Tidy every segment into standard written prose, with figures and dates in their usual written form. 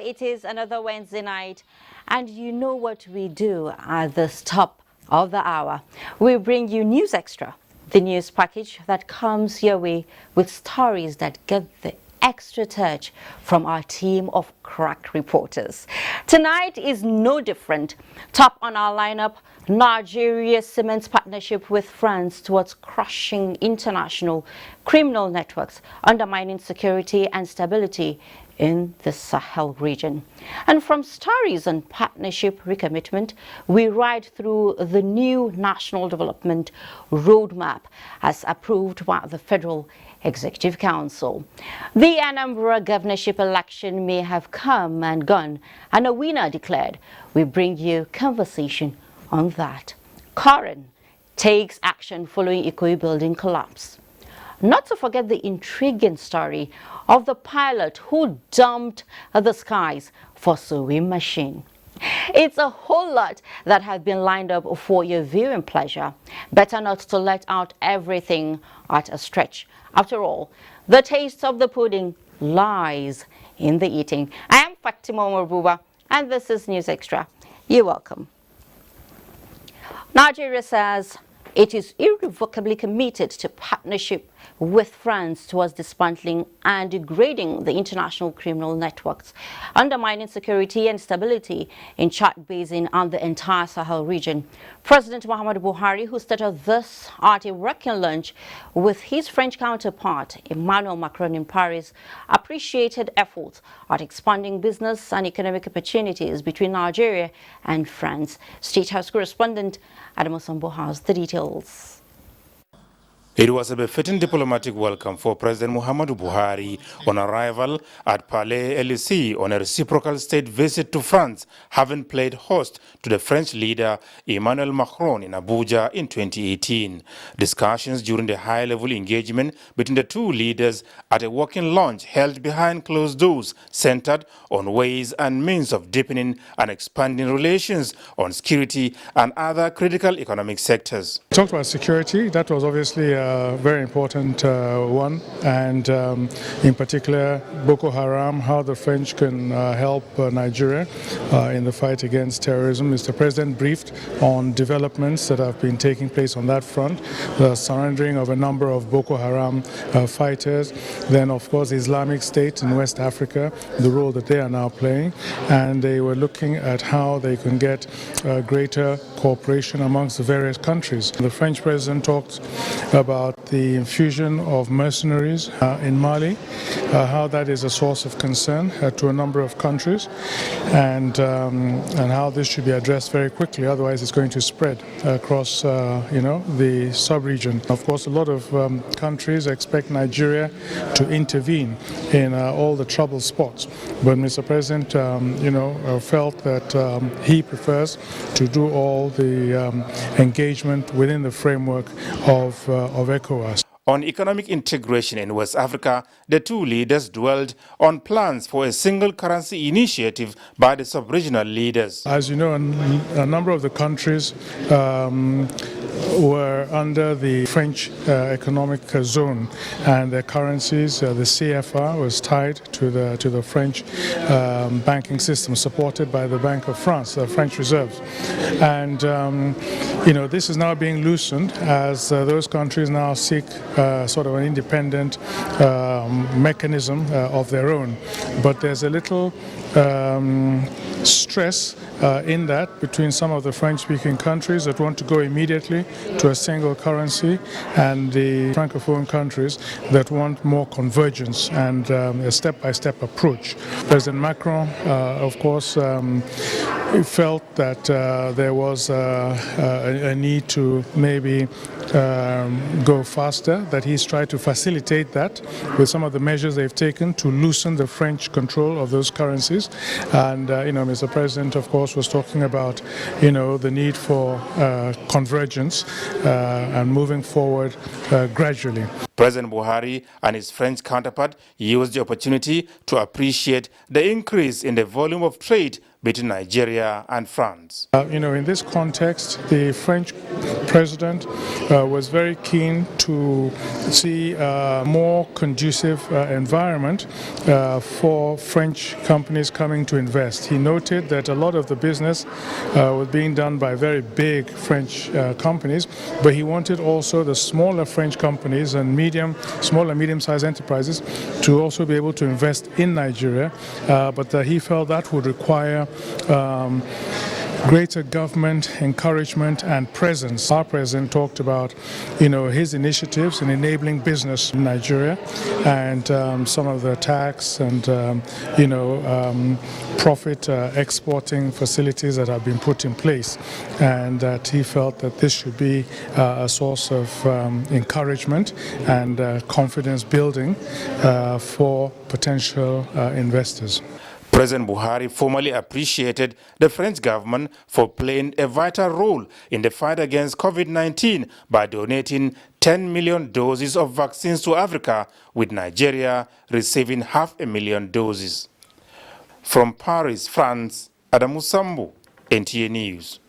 it is another Wednesday night, and you know what we do at the top of the hour. We bring you News Extra, the news package that comes your way with stories that get the extra touch from our team of crack reporters. Tonight is no different. Top on our lineup, Nigeria cements partnership with France towards crushing international criminal networks, undermining security and stability in the Sahel region. And from stories on partnership recommitment, we ride through the new National Development Roadmap as approved by the Federal Executive Council. The Anambra governorship election may have come and gone, and a winner declared. We bring you conversation on that. Karen takes action following Ikoyi building collapse. Not to forget the intriguing story of the pilot who dumped the skies for sewing machine. It's a whole lot that have been lined up for your viewing pleasure. Better not to let out everything at a stretch. After all, the taste of the pudding lies in the eating. I am Fatima Maruba, and this is News Extra. You're welcome. Nigeria says it is irrevocably committed to partnership with France towards dismantling and degrading the international criminal networks, undermining security and stability in Chad Basin and the entire Sahel region. President Muhammadu Buhari, who started this at a working lunch with his French counterpart Emmanuel Macron in Paris, appreciated efforts at expanding business and economic opportunities between Nigeria and France. State House correspondent Adam Osambo has the details. It was a befitting diplomatic welcome for President Muhammadu Buhari on arrival at Palais Élysée on a reciprocal state visit to France, having played host to the French leader Emmanuel Macron in Abuja in 2018. Discussions during the high-level engagement between the two leaders at a working lunch held behind closed doors centered on ways and means of deepening and expanding relations on security and other critical economic sectors. We talked about security. That was obviously a very important one, and in particular Boko Haram, how the French can help Nigeria in the fight against terrorism. Mr. President briefed on developments that have been taking place on that front, the surrendering of a number of Boko Haram fighters, then of course the Islamic State in West Africa, the role that they are now playing, and they were looking at how they can get greater cooperation amongst the various countries. The French president talked about the infusion of mercenaries in Mali, how that is a source of concern to a number of countries, and how this should be addressed very quickly, otherwise it's going to spread across the sub-region. Of course, a lot of countries expect Nigeria to intervene in all the trouble spots, but Mr. President felt that he prefers to do all the engagement within the framework of ECOWAS. On economic integration in West Africa, the two leaders dwelled on plans for a single currency initiative by the sub-regional leaders. As you know, a number of the countries were under the French economic zone, and their currencies, the CFR, was tied to the French banking system, supported by the Bank of France, the French Reserve. And this is now being loosened as those countries now seek sort of an independent mechanism of their own. But there's a little stress in that between some of the French-speaking countries that want to go immediately to a single currency, and the Francophone countries that want more convergence and a step-by-step approach. President Macron, of course, felt that there was a need to maybe go faster, that he's tried to facilitate that with some of the measures they've taken to loosen the French control of those currencies. And, Mr. President, of course, was talking about, the need for convergence and moving forward gradually. President Buhari and his French counterpart used the opportunity to appreciate the increase in the volume of trade between Nigeria and France. In this context, the French president was very keen to see a more conducive environment for French companies coming to invest. He noted that a lot of the business was being done by very big French companies, but he wanted also the smaller French companies and small and medium-sized enterprises to also be able to invest in Nigeria, but he felt that would require greater government encouragement and presence. Our president talked about, his initiatives in enabling business in Nigeria and some of the tax and, profit exporting facilities that have been put in place, and that he felt that this should be a source of encouragement and confidence building for potential investors. President Buhari formally appreciated the French government for playing a vital role in the fight against COVID-19 by donating 10 million doses of vaccines to Africa, with Nigeria receiving 500,000 doses. From Paris, France, Adamu Sambu, NTA News.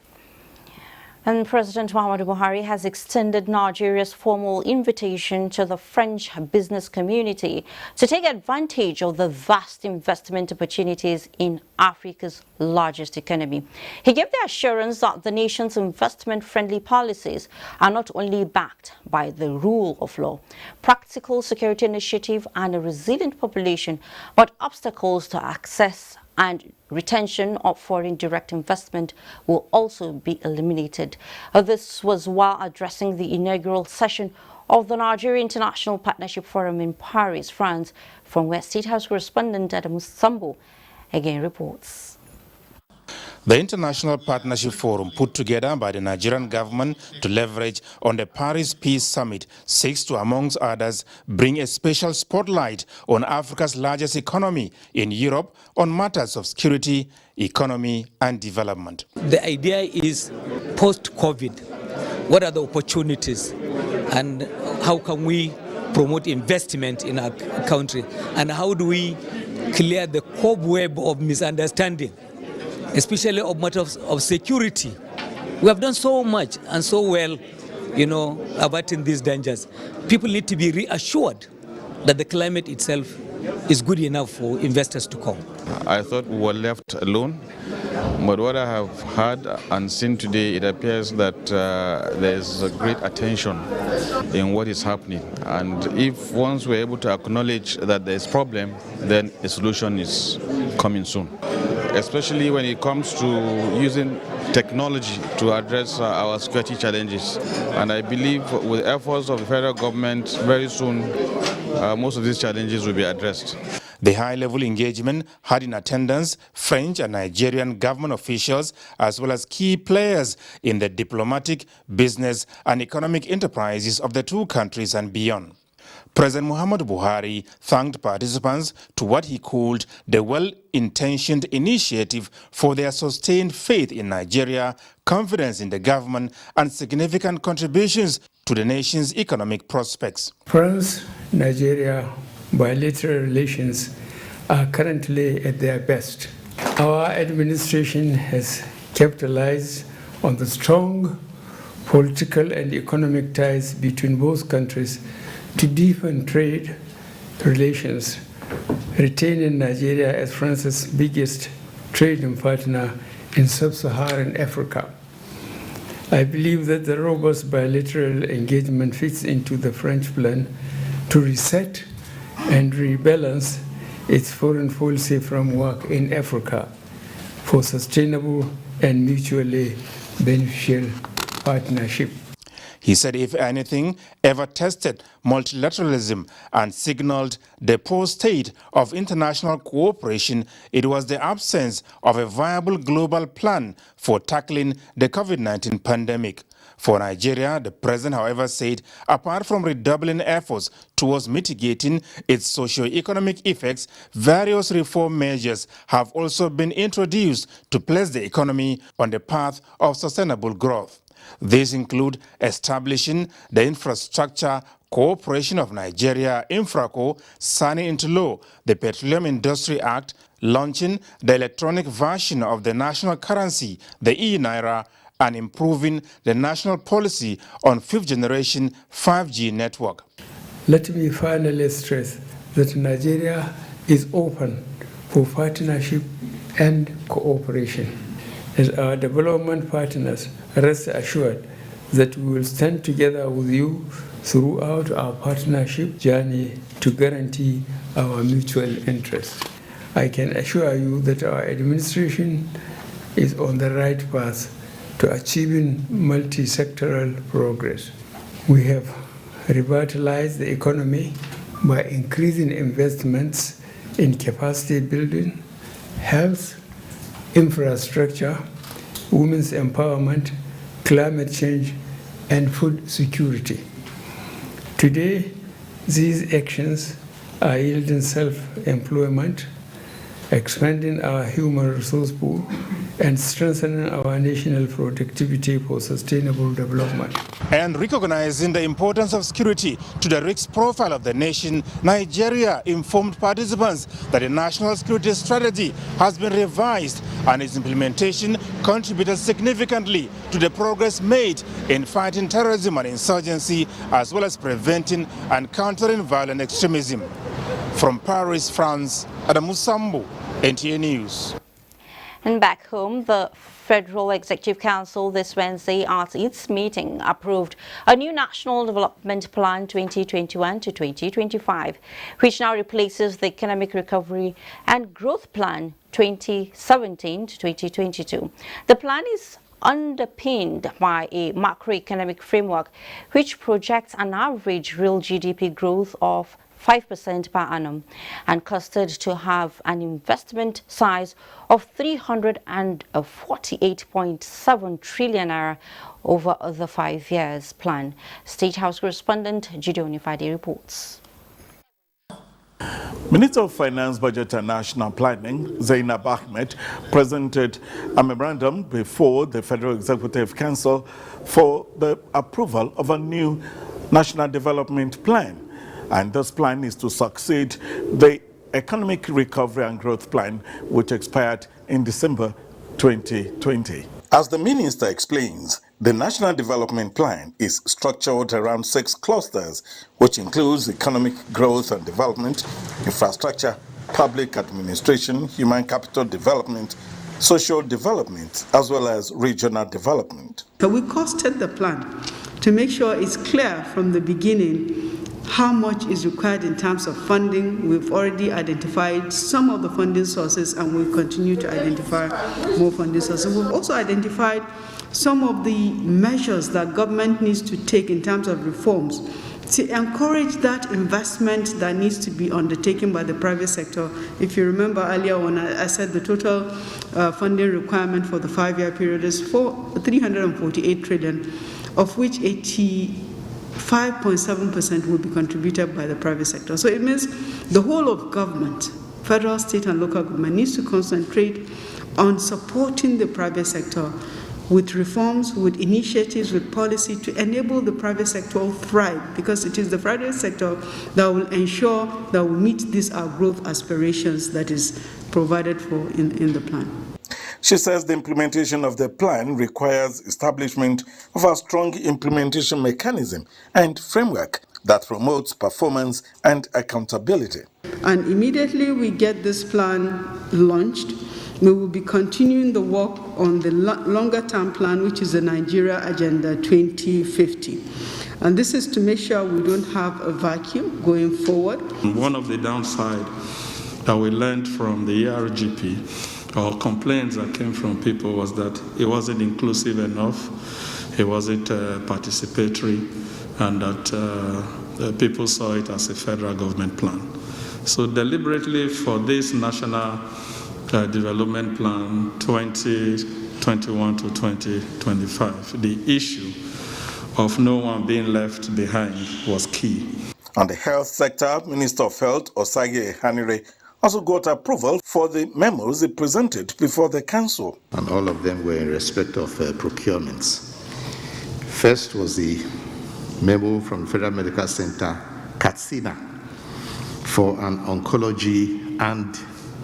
And President Muhammadu Buhari has extended Nigeria's formal invitation to the French business community to take advantage of the vast investment opportunities in Africa's largest economy. He gave the assurance that the nation's investment-friendly policies are not only backed by the rule of law, practical security initiative, and a resilient population, but obstacles to access and retention of foreign direct investment will also be eliminated. This was while addressing the inaugural session of the Nigeria International Partnership Forum in Paris, France, from where State House correspondent Adamu Sambu again reports. The International Partnership Forum, put together by the Nigerian government to leverage on the Paris Peace Summit, seeks to, amongst others, bring a special spotlight on Africa's largest economy in Europe on matters of security, economy and development. The idea is post-COVID, what are the opportunities and how can we promote investment in our country, and how do we clear the cobweb of misunderstanding, especially of matters of security. We have done so much and so well, averting these dangers. People need to be reassured that the climate itself is good enough for investors to come. I thought we were left alone, but what I have heard and seen today, it appears that there is a great attention in what is happening. And if once we're able to acknowledge that there is a problem, then a solution is coming soon. Especially when it comes to using technology to address our security challenges. And I believe with efforts of the federal government, very soon most of these challenges will be addressed. The high-level engagement had in attendance French and Nigerian government officials, as well as key players in the diplomatic, business and economic enterprises of the two countries and beyond. President Muhammadu Buhari thanked participants to what he called the well-intentioned initiative for their sustained faith in Nigeria, confidence in the government and significant contributions to the nation's economic prospects. France-Nigeria bilateral relations are currently at their best. Our administration has capitalized on the strong political and economic ties between both countries to deepen trade relations, retaining Nigeria as France's biggest trading partner in sub-Saharan Africa. I believe that the robust bilateral engagement fits into the French plan to reset and rebalance its foreign policy framework in Africa for sustainable and mutually beneficial partnership. He said, if anything ever tested multilateralism and signaled the poor state of international cooperation, it was the absence of a viable global plan for tackling the COVID-19 pandemic. For Nigeria, the president, however, said, apart from redoubling efforts towards mitigating its socio-economic effects, various reform measures have also been introduced to place the economy on the path of sustainable growth. These include establishing the Infrastructure Cooperation of Nigeria, Infraco, signing into law the Petroleum Industry Act, launching the electronic version of the national currency, the e-Naira, and improving the national policy on fifth-generation 5G network. Let me finally stress that Nigeria is open for partnership and cooperation. As our development partners, rest assured that we will stand together with you throughout our partnership journey to guarantee our mutual interests. I can assure you that our administration is on the right path to achieving multi-sectoral progress. We have revitalized the economy by increasing investments in capacity building, health, infrastructure, women's empowerment, climate change, and food security. Today, these actions are yielding self-employment, expanding our human resource pool, and strengthening our national productivity for sustainable development. And recognizing the importance of security to the risk profile of the nation, Nigeria informed participants that the national security strategy has been revised and its implementation contributed significantly to the progress made in fighting terrorism and insurgency, as well as preventing and countering violent extremism. From Paris, France, Adamu Sambu, NTA News. And back home, the Federal Executive Council this Wednesday at its meeting approved a new National Development Plan 2021 to 2025, which now replaces the Economic Recovery and Growth Plan 2017 to 2022. The plan is underpinned by a macroeconomic framework which projects an average real GDP growth of 5% per annum and costed to have an investment size of 348.7 trillion naira over the 5 years plan. State House correspondent Gideon Ifadi reports. Minister of Finance, Budget and National Planning, Zainab Ahmed, presented a memorandum before the Federal Executive Council for the approval of a new National Development Plan. And this plan is to succeed the Economic Recovery and Growth Plan, which expired in December 2020. As the minister explains, the National Development Plan is structured around 6 clusters, which includes economic growth and development, infrastructure, public administration, human capital development, social development, as well as regional development. So we costed the plan to make sure it's clear from the beginning how much is required in terms of funding. We've already identified some of the funding sources and we'll continue to identify more funding sources. We've also identified some of the measures that government needs to take in terms of reforms to encourage that investment that needs to be undertaken by the private sector. If you remember earlier when I said the total funding requirement for the 5-year period is 348 trillion, of which 5.7% will be contributed by the private sector. So it means the whole of government, federal, state, and local government needs to concentrate on supporting the private sector with reforms, with initiatives, with policy to enable the private sector to thrive, because it is the private sector that will ensure that we meet these our growth aspirations that is provided for in the plan. She says the implementation of the plan requires establishment of a strong implementation mechanism and framework that promotes performance and accountability. And immediately we get this plan launched, we will be continuing the work on the longer-term plan, which is the Nigeria Agenda 2050. And this is to make sure we don't have a vacuum going forward. One of the downside that we learned from the ERGP, or complaints that came from people, was that it wasn't inclusive enough, it wasn't participatory, and that people saw it as a federal government plan. So deliberately for this National Development Plan 2021 to 2025, the issue of no one being left behind was key. On the health sector, Minister of Health Osage Ehanire also got approval for the memos it presented before the council. And all of them were in respect of procurements. First was the memo from Federal Medical Center, Katsina, for an oncology and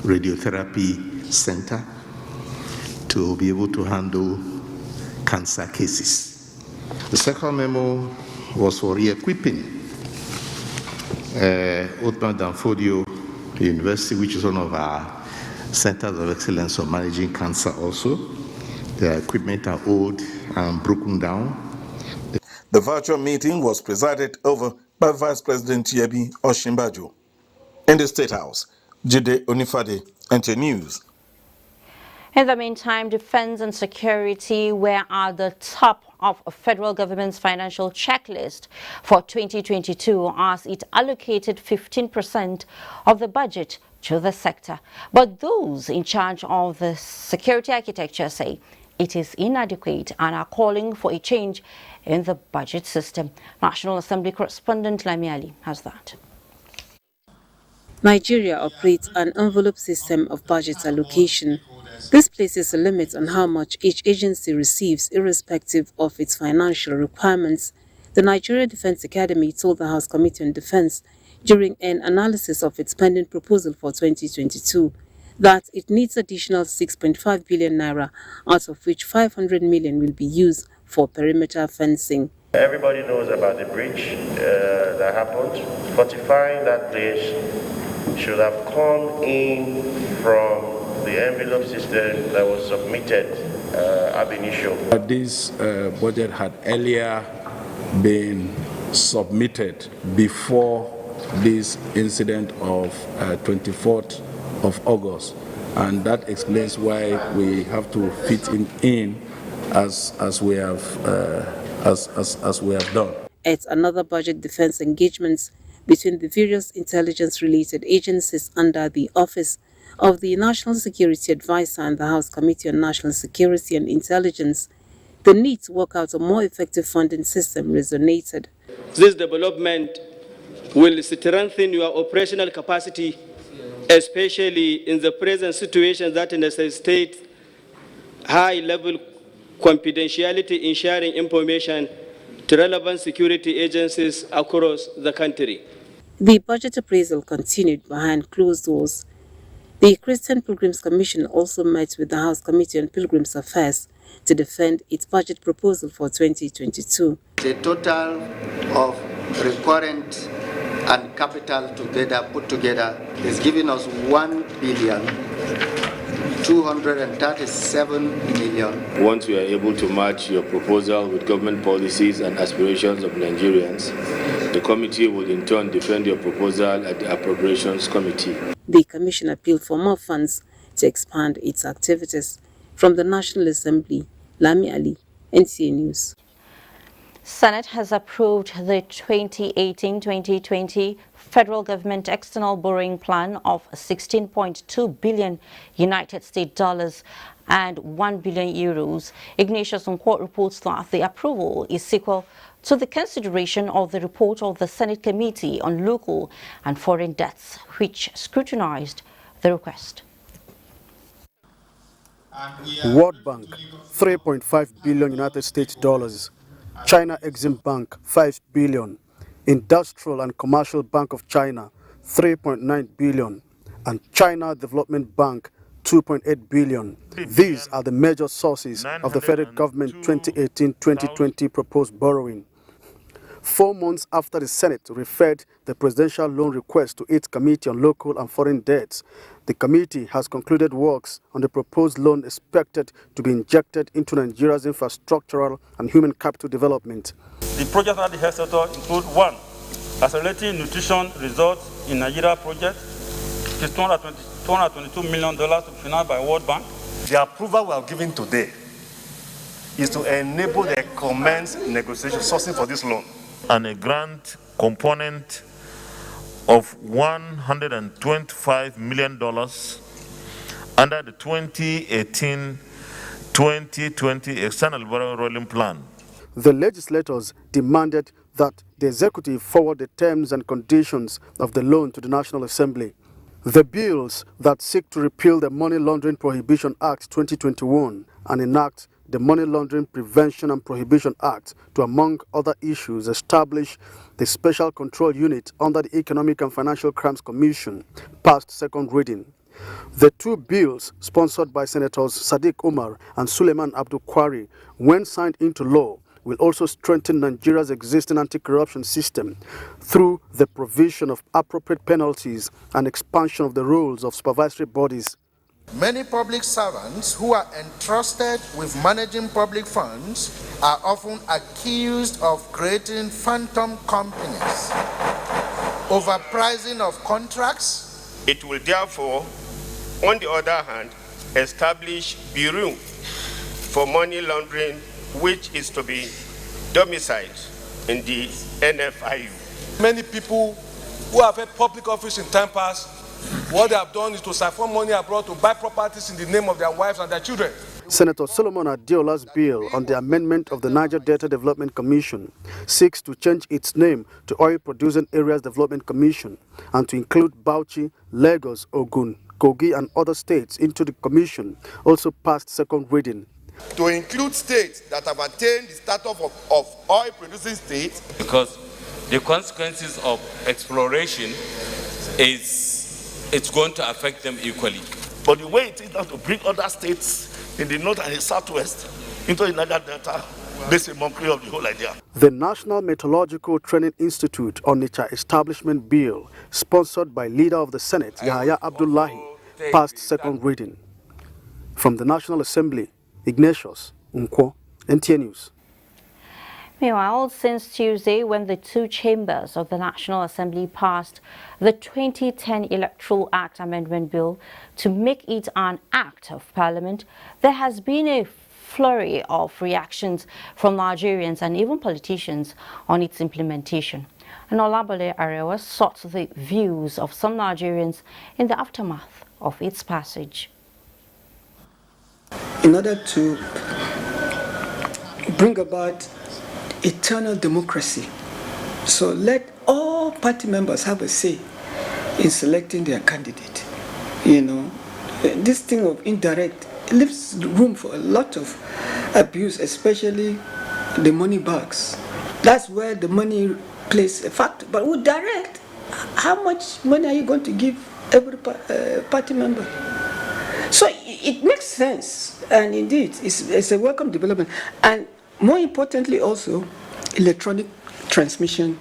radiotherapy center to be able to handle cancer cases. The second memo was for re-equipping Othman Danfodio University, which is one of our centers of excellence for managing cancer also. The equipment are old and broken down. The virtual meeting was presided over by Vice President Yebi Osinbajo. In the State House, Jide Onifade, NT News. In the meantime, defense and security were at the top of a federal government's financial checklist for 2022 as it allocated 15% of the budget to the sector. But those in charge of the security architecture say it is inadequate and are calling for a change in the budget system. National Assembly correspondent Lami Ali has that. Nigeria operates an envelope system of budget allocation. This places a limit on how much each agency receives irrespective of its financial requirements. The Nigeria Defense Academy told the House Committee on Defense during an analysis of its pending proposal for 2022 that it needs additional 6.5 billion naira, out of which 500 million will be used for perimeter fencing. Everybody knows about the breach that happened. Fortifying that place should have come in from the envelope system that was submitted ab initio. This budget had earlier been submitted before this incident of 24th of August, and that explains why we have to fit in as we have done. At another budget defense engagements between the various intelligence-related agencies under the Office of the National Security Advisor and the House Committee on National Security and Intelligence, the need to work out a more effective funding system resonated. This development will strengthen your operational capacity, especially in the present situation that necessitates high-level confidentiality in sharing information to relevant security agencies across the country. The budget appraisal continued behind closed doors. The Christian Pilgrims Commission also met with the House Committee on Pilgrims Affairs to defend its budget proposal for 2022. The total of recurrent and capital put together is giving us 1,237 million. Once we are able to match your proposal with government policies and aspirations of Nigerians, the committee will in turn defend your proposal at the Appropriations Committee. The Commission appealed for more funds to expand its activities. From the National Assembly, Lami Ali, NTA News. Senate has approved the 2018-2020 federal government external borrowing plan of 16.2 billion United States dollars and 1 billion euros. Ignatius Nkwot reports that the approval is sequel to the consideration of the report of the Senate Committee on Local and Foreign Debts, which scrutinized the request. World Bank, 3.5 billion United States dollars. China Exim Bank, 5 billion. Industrial and Commercial Bank of China, 3.9 billion. And China Development Bank, 2.8 billion. These are the major sources of the federal government 2018-2020 proposed borrowing. 4 months after the Senate referred the presidential loan request to its Committee on Local and Foreign Debts, the committee has concluded works on the proposed loan expected to be injected into Nigeria's infrastructural and human capital development. The projects at the health sector include 1. Accelerating nutrition results in Nigeria project, which is $222 million to be financed by World Bank. The approval we are giving today is to enable the commence negotiation sourcing for this loan. And a grant component of $125 million under the 2018-2020 external borrowing rolling plan. The legislators demanded that the executive forward the terms and conditions of the loan to the National Assembly. The bills that seek to repeal the Money Laundering Prohibition Act 2021 and enact the Money Laundering Prevention and Prohibition Act to, among other issues, establish the Special Control Unit under the Economic and Financial Crimes Commission, passed second reading. The two bills, sponsored by Senators Sadiq Umar and Suleiman Abdul Kwari, when signed into law, will also strengthen Nigeria's existing anti-corruption system through the provision of appropriate penalties and expansion of the roles of supervisory bodies. Many public servants who are entrusted with managing public funds are often accused of creating phantom companies, overpricing of contracts. It will therefore, on the other hand, establish Bureau for Money Laundering, which is to be domiciled in the NFIU. Many people who have had public office in time past, what they have done is to siphon money abroad to buy properties in the name of their wives and their children. Senator Solomon Adeola's bill on the amendment of the Niger Delta Development Commission seeks to change its name to Oil Producing Areas Development Commission and to include Bauchi, Lagos, Ogun, Kogi and other states into the commission, also passed second reading. To include states that have attained the status of oil producing states. Because the consequences of exploration it's going to affect them equally. But the way it is now to bring other states in the north and the southwest into the Niger Delta, this is a mockery of the whole idea. The National Meteorological Training Institute Onitsha Establishment Bill, sponsored by Leader of the Senate, Yahaya Abdullahi, passed second reading. From the National Assembly, Ignatius Nkwo, NTA News. Meanwhile, since Tuesday, when the two chambers of the National Assembly passed the 2010 Electoral Act Amendment Bill to make it an act of parliament, there has been a flurry of reactions from Nigerians and even politicians on its implementation. And Olabole Arewa sought the views of some Nigerians in the aftermath of its passage. In order to bring about eternal democracy, so let all party members have a say in selecting their candidate. You know, this thing of indirect leaves room for a lot of abuse, especially the money bags. That's where the money plays a factor. But with direct, how much money are you going to give every party member? So it makes sense, and indeed, it's a welcome development. And more importantly also, electronic transmission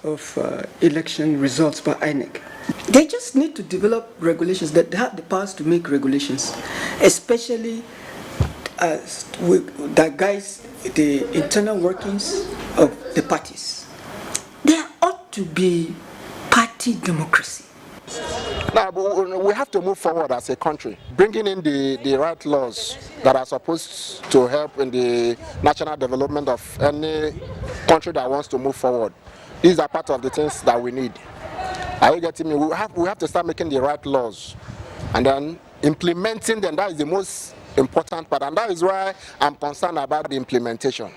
of election results by INEC. They just need to develop regulations, that they have the powers to make regulations, especially that guides the internal workings of the parties. There ought to be party democracy. Now, we have to move forward as a country, bringing in the right laws that are supposed to help in the national development of any country that wants to move forward. These are part of the things that we need. Are you getting me? We have to start making the right laws and then implementing them. That is the most important part, and that is why I'm concerned about the implementation.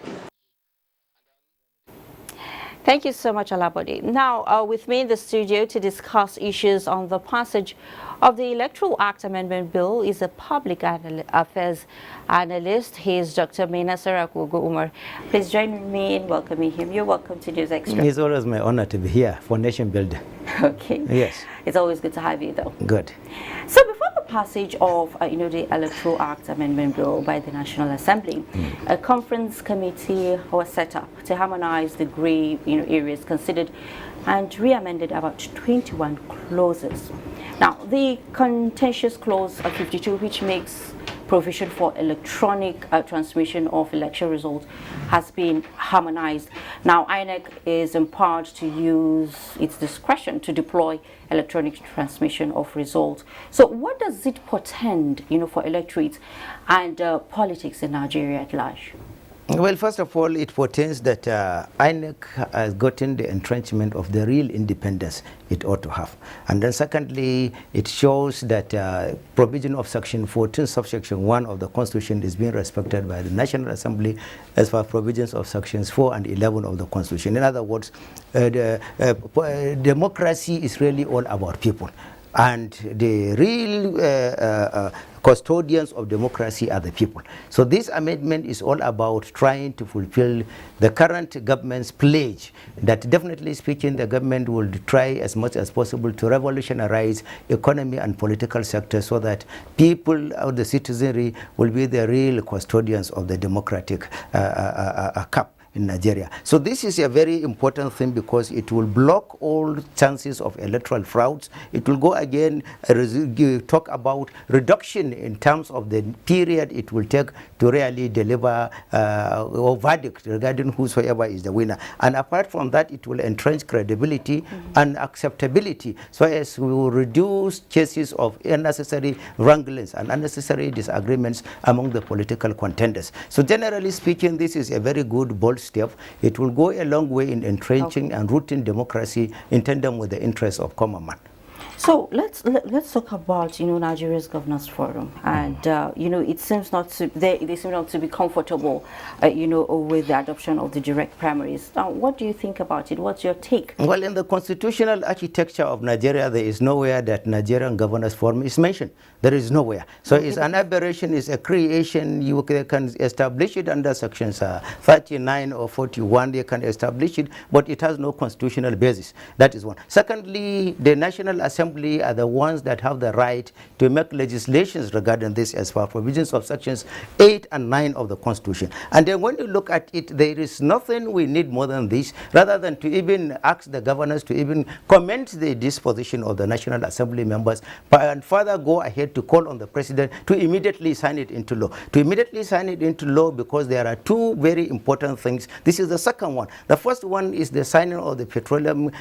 Thank you so much, Olabode. Now, with me in the studio to discuss issues on the passage of the Electoral Act Amendment Bill is a public affairs analyst. He is Dr. Mena Sarakugu Umar. Please join me in welcoming him. You're welcome to News Extra. It's always my honor to be here for nation building. Okay. Yes. It's always good to have you, though. Good. So before the passage of the Electoral Act Amendment Bill by the National Assembly, a conference committee was set up to harmonize the grey areas considered and re-amended about 21 clauses. Now, the contentious clause of 52, which makes provision for electronic transmission of election results, has been harmonized. Now, INEC is empowered to use its discretion to deploy electronic transmission of results. So what does it portend, for electorates and politics in Nigeria at large? Well, first of all, it portends that INEC has gotten the entrenchment of the real independence it ought to have. And then secondly, it shows that provision of Section 14, subsection 1 of the Constitution is being respected by the National Assembly as far as provisions of Sections 4 and 11 of the Constitution. In other words, democracy is really all about people. and the real custodians of democracy are the people. So this amendment is all about trying to fulfill the current government's pledge that, definitely speaking, the government will try as much as possible to revolutionize economy and political sector so that people of the citizenry will be the real custodians of the democratic cup in Nigeria. So this is a very important thing because it will block all chances of electoral frauds. It will go again, talk about reduction in terms of the period it will take to really deliver a verdict regarding whosoever is the winner. And apart from that, it will entrench credibility and acceptability, so as we will reduce cases of unnecessary wranglings and unnecessary disagreements among the political contenders. So generally speaking, this is a very good, bold step. It will go a long way in entrenching and rooting democracy in tandem with the interests of common man. So let's talk about Nigeria's Governors Forum, and it seems not to they seem not to be comfortable with the adoption of the direct primaries. Now, what do you think about it? What's your take? Well, in the constitutional architecture of Nigeria, there is nowhere that Nigerian Governors Forum is mentioned. There is nowhere. So it's an aberration, it's a creation. You can establish it under sections 39 or 41. They can establish it, but it has no constitutional basis. That is one. Secondly, the National Assembly are the ones that have the right to make legislations regarding this as per provisions of sections 8 and 9 of the Constitution. And then when you look at it, there is nothing we need more than this, rather than to even ask the governors to even comment the disposition of the National Assembly members, and further go ahead to call on the president to immediately sign it into law. To immediately sign it into law, because there are two very important things. This is the second one. The first one is the signing of the Petroleum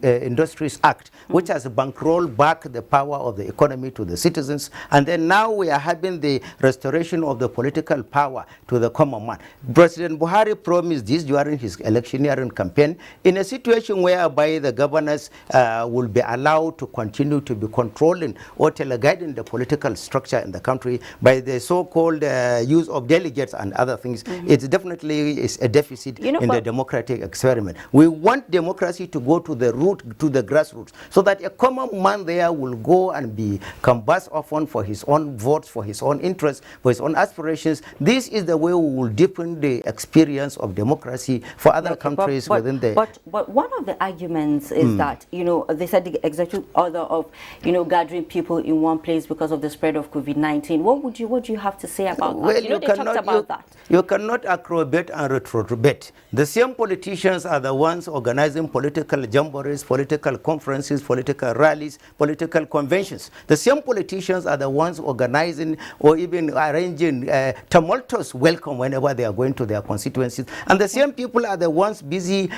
Industries Act, which has bankrolled back the power of the economy to the citizens. And then now we are having the restoration of the political power to the common man. President Buhari promised this during his electioneering campaign, in a situation whereby the governors will be allowed to continue to be controlling or teleguiding the political structure in the country by the so-called use of delegates and other things. It definitely is a deficit in the democratic experiment. We want democracy to go to the root, to the grassroots, so that a common man there will go and be canvassed often for his own votes, for his own interests, for his own aspirations. This is the way we will deepen the experience of democracy for other countries within the... But one of the arguments is that, they said the executive order of, gathering people in one place because of the spread of COVID-19. What would you have to say about that? Well, they talked about that. You cannot acrobate and retrobate. The same politicians are the ones organizing political jamborees, political conferences, political rallies, political conventions. The same politicians are the ones organizing or even arranging tumultuous welcome whenever they are going to their constituencies. And the same people are the ones busy,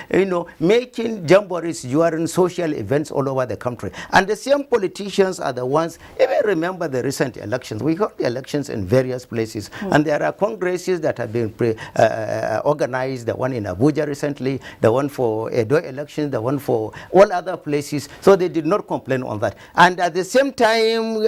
making jamborees during social events all over the country. And the same politicians are the ones, even remember the recent elections. We got the elections in various places, and there are congresses that have been organized, the one in Abuja recently, the one for Edo elections, the one for all other places. So they did not complain on that. And at the same time,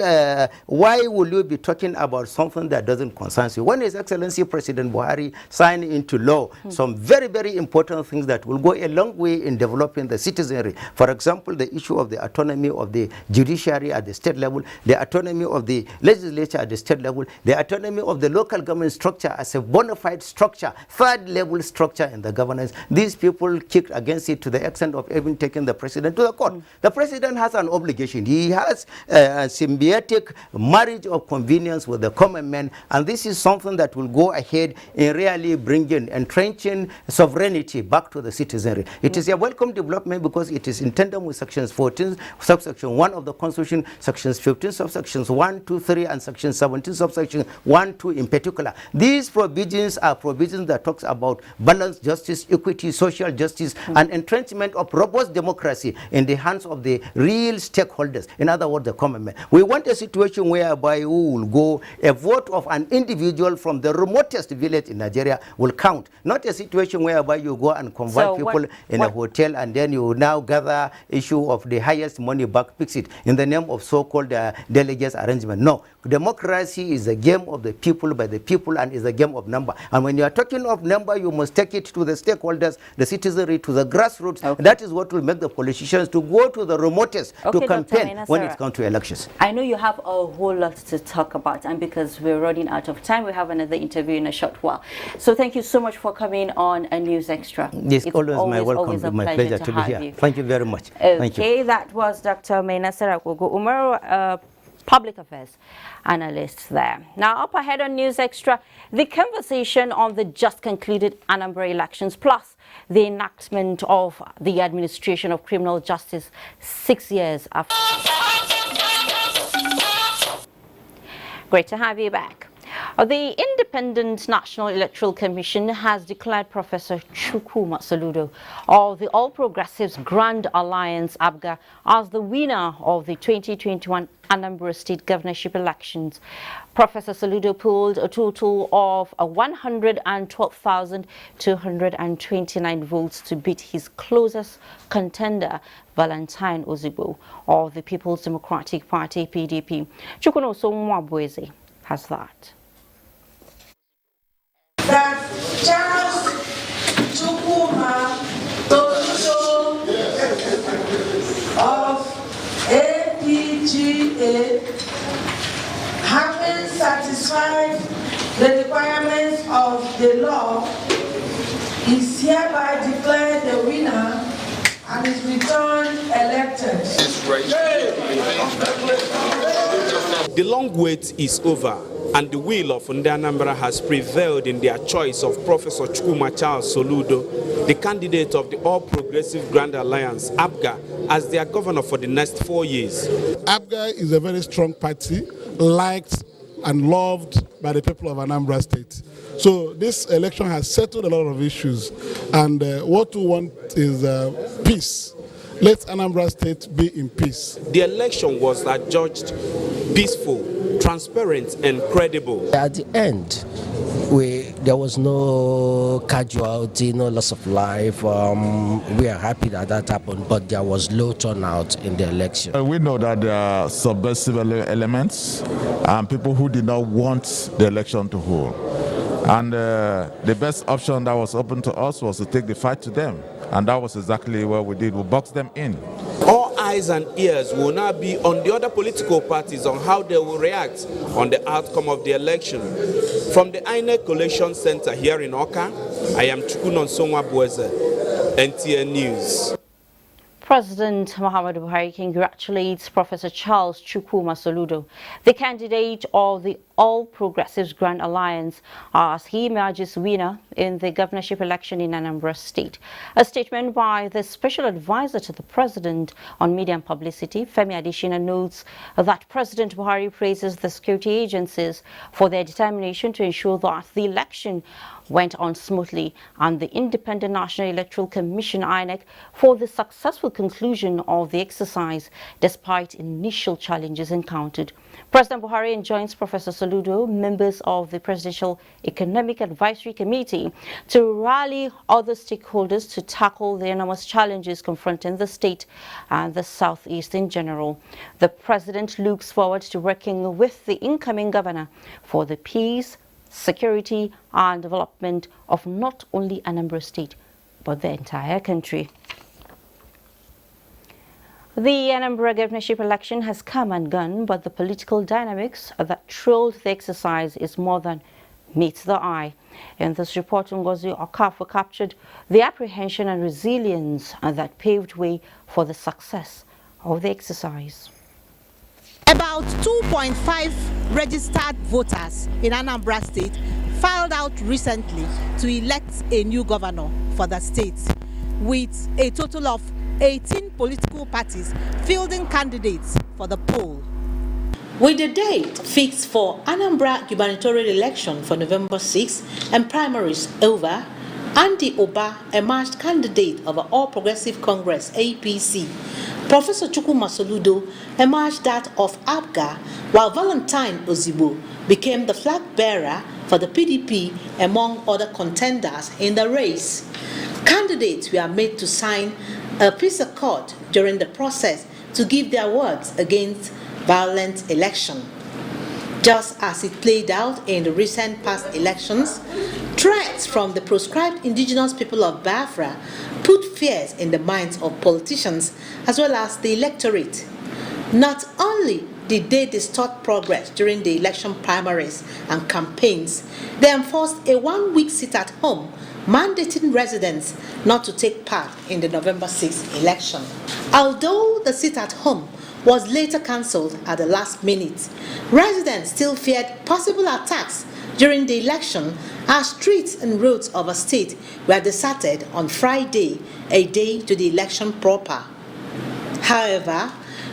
why will you be talking about something that doesn't concern you? When His Excellency President Buhari signed into law some very, very important things that will go a long way in developing the citizenry. For example, the issue of the autonomy of the judiciary at the state level, the autonomy of the legislature at the state level, the autonomy of the local government structure as a bona fide structure, third level structure in the governance. These people kicked against it to the extent of even taking the president to the court. The president has an obligation. He has a symbiotic marriage of convenience with the common man, and this is something that will go ahead in really bringing, entrenching sovereignty back to the citizenry. It is a welcome development because it is in tandem with sections 14, subsection 1 of the Constitution, sections 15, subsections 1, 2, 3, and section 17, subsection 1, 2 in particular. These provisions are provisions that talks about balanced justice, equity, social justice, and entrenchment of robust democracy in the hands of the real stakeholders, in other words, the common man. We want a situation whereby we will go, a vote of an individual from the remotest village in Nigeria will count, not a situation whereby you go and convert people in a hotel and then you now gather issue of the highest money back, fix it in the name of so-called delegates arrangement. No, democracy is a game of the people, by the people, and is a game of number. And when you are talking of number, you must take it to the stakeholders, the citizenry, to the grassroots. Okay. That is what will make the politicians to go to the remotest to campaign when it comes to elections. I know you have a whole lot to talk about, and because we're running out of time, we have another interview in a short while. So thank you so much for coming on a News Extra. It's always my welcome, my pleasure to be here. You. Thank you very much. Okay, Thank you. that was Dr. Maina Saragogo Umaru, public affairs analyst there. Now, up ahead on News Extra, the conversation on the just concluded Anambra elections, plus the enactment of the administration of criminal justice 6 years after. Great to have you back. The Independent National Electoral Commission has declared Professor Chukwuma Soludo of the All Progressives Grand Alliance ABGA as the winner of the 2021 Anambra State governorship elections. Professor Soludo polled a total of 112,229 votes to beat his closest contender, Valentine Ozigbo of the People's Democratic Party, PDP. Chukwuma Soludo has that. That Charles Chukwuma Soludo of APGA, having satisfied the requirements of the law, is hereby declared the winner and is returned elected. The long wait is over, and the will of Anambra has prevailed in their choice of Professor Chukwuma Charles Soludo, the candidate of the All Progressive Grand Alliance, ABGA, as their governor for the next 4 years. ABGA is a very strong party, liked and loved by the people of Anambra State. So this election has settled a lot of issues, and what we want is peace. Let Anambra State be in peace. The election was adjudged peaceful, transparent, and credible. At the end, there was no casualty, no loss of life. We are happy that that happened, but there was low turnout in the election. We know that there are subversive elements and people who did not want the election to hold. And the best option that was open to us was to take the fight to them. And that was exactly what we did. We boxed them in. All eyes and ears will now be on the other political parties on how they will react on the outcome of the election. From the INEC Collation Center here in Oka, I am Chukwuma Soludo, NTN News. President Muhammadu Buhari congratulates Professor Charles Chukwuma Soludo, the candidate of the All Progressives Grand Alliance, as he emerges winner in the governorship election in Anambra State. A statement by the Special Advisor to the President on Media and Publicity, Femi Adesina, notes that President Buhari praises the security agencies for their determination to ensure that the election went on smoothly, and the Independent National Electoral Commission (INEC) for the successful conclusion of the exercise despite initial challenges encountered. President Buhari enjoins Professor Soludo, members of the Presidential Economic Advisory Committee, to rally other stakeholders to tackle the enormous challenges confronting the state and the Southeast in general. The President looks forward to working with the incoming governor for the peace, security and development of not only Anambra State, but the entire country. The Anambra governorship election has come and gone, but the political dynamics that trailed the exercise is more than meets the eye. In this report, Ngozi Okafor captured the apprehension and resilience that paved way for the success of the exercise. About 2.5 registered voters in Anambra State filed out recently to elect a new governor for the state, with a total of 18 political parties fielding candidates for the poll. With the date fixed for Anambra gubernatorial election for November 6 and primaries over, Andy Oba emerged candidate of the All Progressive Congress (APC). Professor Chukwuma Soludo emerged that of ABGA, while Valentine Ozigbo became the flag bearer for the PDP among other contenders in the race. Candidates were made to sign a peace accord during the process to give their words against violent election. Just as it played out in the recent past elections, threats from the proscribed indigenous people of Biafra put fears in the minds of politicians as well as the electorate. Not only did they distort progress during the election primaries and campaigns, they enforced a one-week sit-at-home mandating residents not to take part in the November 6th election. Although the sit-at-home was later cancelled at the last minute, residents still feared possible attacks during the election as streets and roads of a state were deserted on Friday, a day to the election proper. However,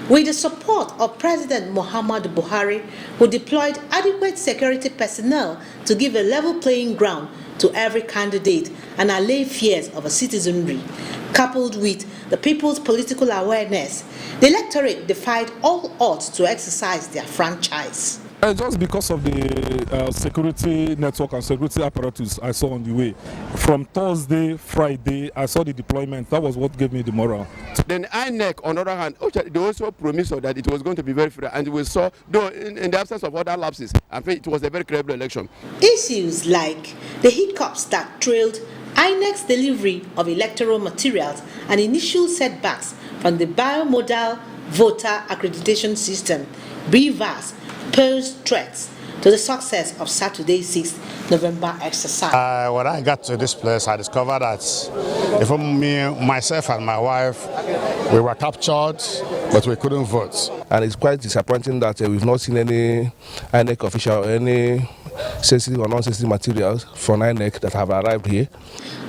with the support of President Muhammadu Buhari, who deployed adequate security personnel to give a level playing ground to every candidate and allay fears of a citizenry, coupled with the people's political awareness, the electorate defied all odds to exercise their franchise. Just because of the security network and security apparatus I saw on the way. From Thursday, Friday, I saw the deployment. That was what gave me the morale. Then INEC, on the other hand, they also promised that it was going to be very fair. And we saw, though in the absence of other lapses, I think it was a very credible election. Issues like the hiccups that trailed INEC's delivery of electoral materials and initial setbacks from the biomodal voter accreditation system, BVAS, posed threats to the success of Saturday's 6th November exercise. When I got to this place, I discovered that even me, myself and my wife, we were captured, but we couldn't vote. And it's quite disappointing that we've not seen any INEC official or any sensitive or non-sensitive materials from INEC that have arrived here.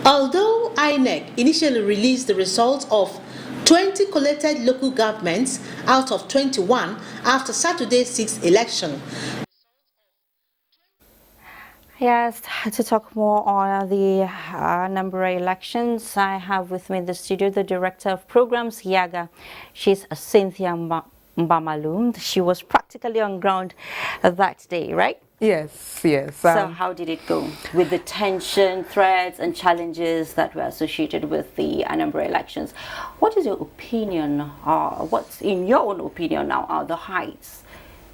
Although INEC initially released the results of 20 collected local governments out of 21 after Saturday's 6th election. Yes, to talk more on the Anambra elections, I have with me in the studio the Director of Programs, Yaga. She's Cynthia Mbamalum. She was practically on ground that day, right? Yes, yes. So how did it go with the tension, threats and challenges that were associated with the Anambra elections? What is your opinion, what's in your own opinion now are the heights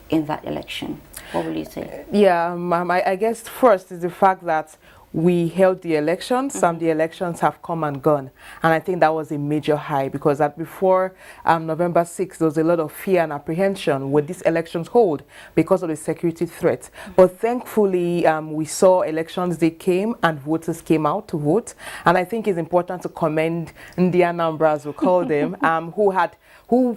in that election? What will you say? Yeah, I guess first is the fact that we held the elections. The elections have come and gone, and I think that was a major high because that before November 6th, there was a lot of fear and apprehension would these elections hold because of the security threat. But thankfully, we saw elections. They came and voters came out to vote, and I think it's important to commend the Anambra, as we call them, who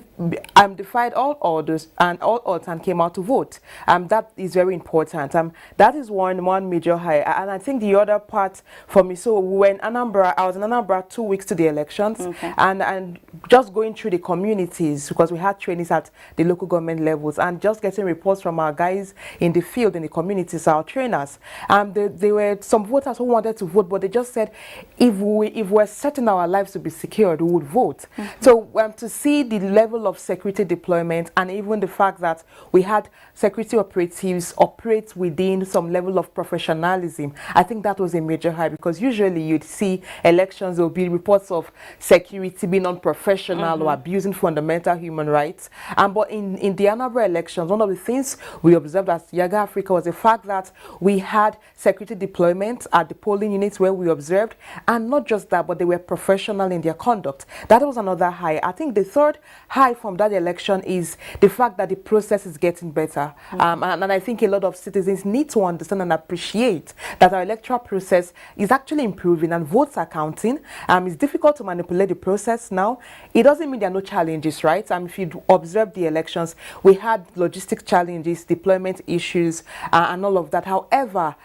defied all orders and all odds and came out to vote. That is very important. That is one major high, and I think the other part for me. So when Anambra, I was in Anambra 2 weeks to the elections, and just going through the communities because we had trainings at the local government levels, and just getting reports from our guys in the field, in the communities, our trainers. There were some voters who wanted to vote, but they just said, if we're certain our lives to be secured, we would vote. So to see the level of security deployment and even the fact that we had security operatives operate within some level of professionalism, I think that was a major high because usually you'd see elections, there will be reports of security being unprofessional or abusing fundamental human rights. But in the Anambra elections, one of the things we observed as Yaga Africa was the fact that we had security deployment at the polling units where we observed, and not just that, but they were professional in their conduct. That was another high. I think the third high from that election is the fact that the process is getting better. And I think a lot of citizens need to understand and appreciate that our electoral process is actually improving and votes are counting. It's difficult to manipulate the process now. It doesn't mean there are no challenges, right? If you observe the elections, we had logistic challenges, deployment issues, and all of that. However,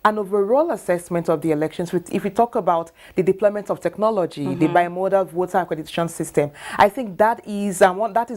an overall assessment of the elections, if we talk about the deployment of technology, the bimodal voter accreditation system, I think that is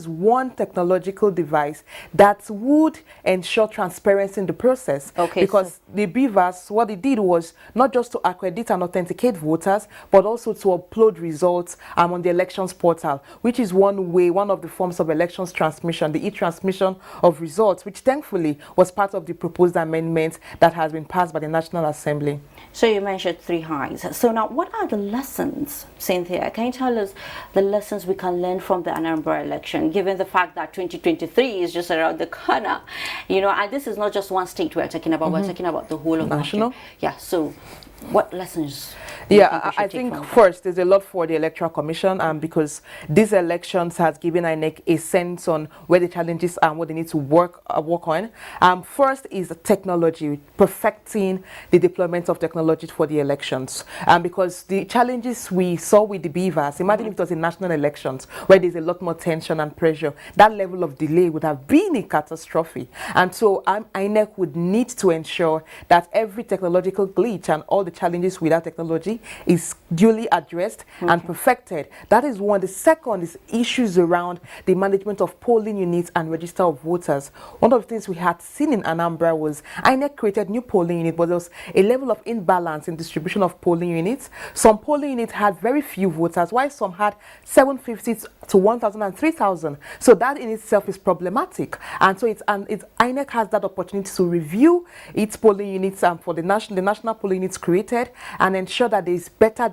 one technological device that would ensure transparency in the process. Because the BVAS, what it did was not just to accredit and authenticate voters, but also to upload results on the elections portal, which is one of the forms of elections transmission, the e-transmission of results, which thankfully was part of the proposed amendment that has been passed by the National Assembly. So you mentioned 3 highs. So now, what are the lessons, Cynthia? Can you tell us the lessons we can learn from the Anambra election, given the fact that 2023 is just around the corner? You know, and this is not just one state we're talking about. We're talking about the whole of National. Nigeria. Yeah. So, what lessons? I think first there's a lot for the Electoral Commission, because these elections has given INEC a sense on where the challenges are and what they need to work on. First is technology, perfecting the deployment of technology for the elections, because the challenges we saw with the beavers, imagine if it was in national elections where there's a lot more tension and pressure, that level of delay would have been a catastrophe. And so INEC would need to ensure that every technological glitch and all the challenges with that technology is duly addressed and perfected. That is one. The second is issues around the management of polling units and register of voters. One of the things we had seen in Anambra was INEC created new polling units, but there was a level of imbalance in distribution of polling units. Some polling units had very few voters, while some had 750 to 1,000 and 3,000. So that in itself is problematic. And so INEC has that opportunity to review its polling units for the national polling units created, and ensure that there is better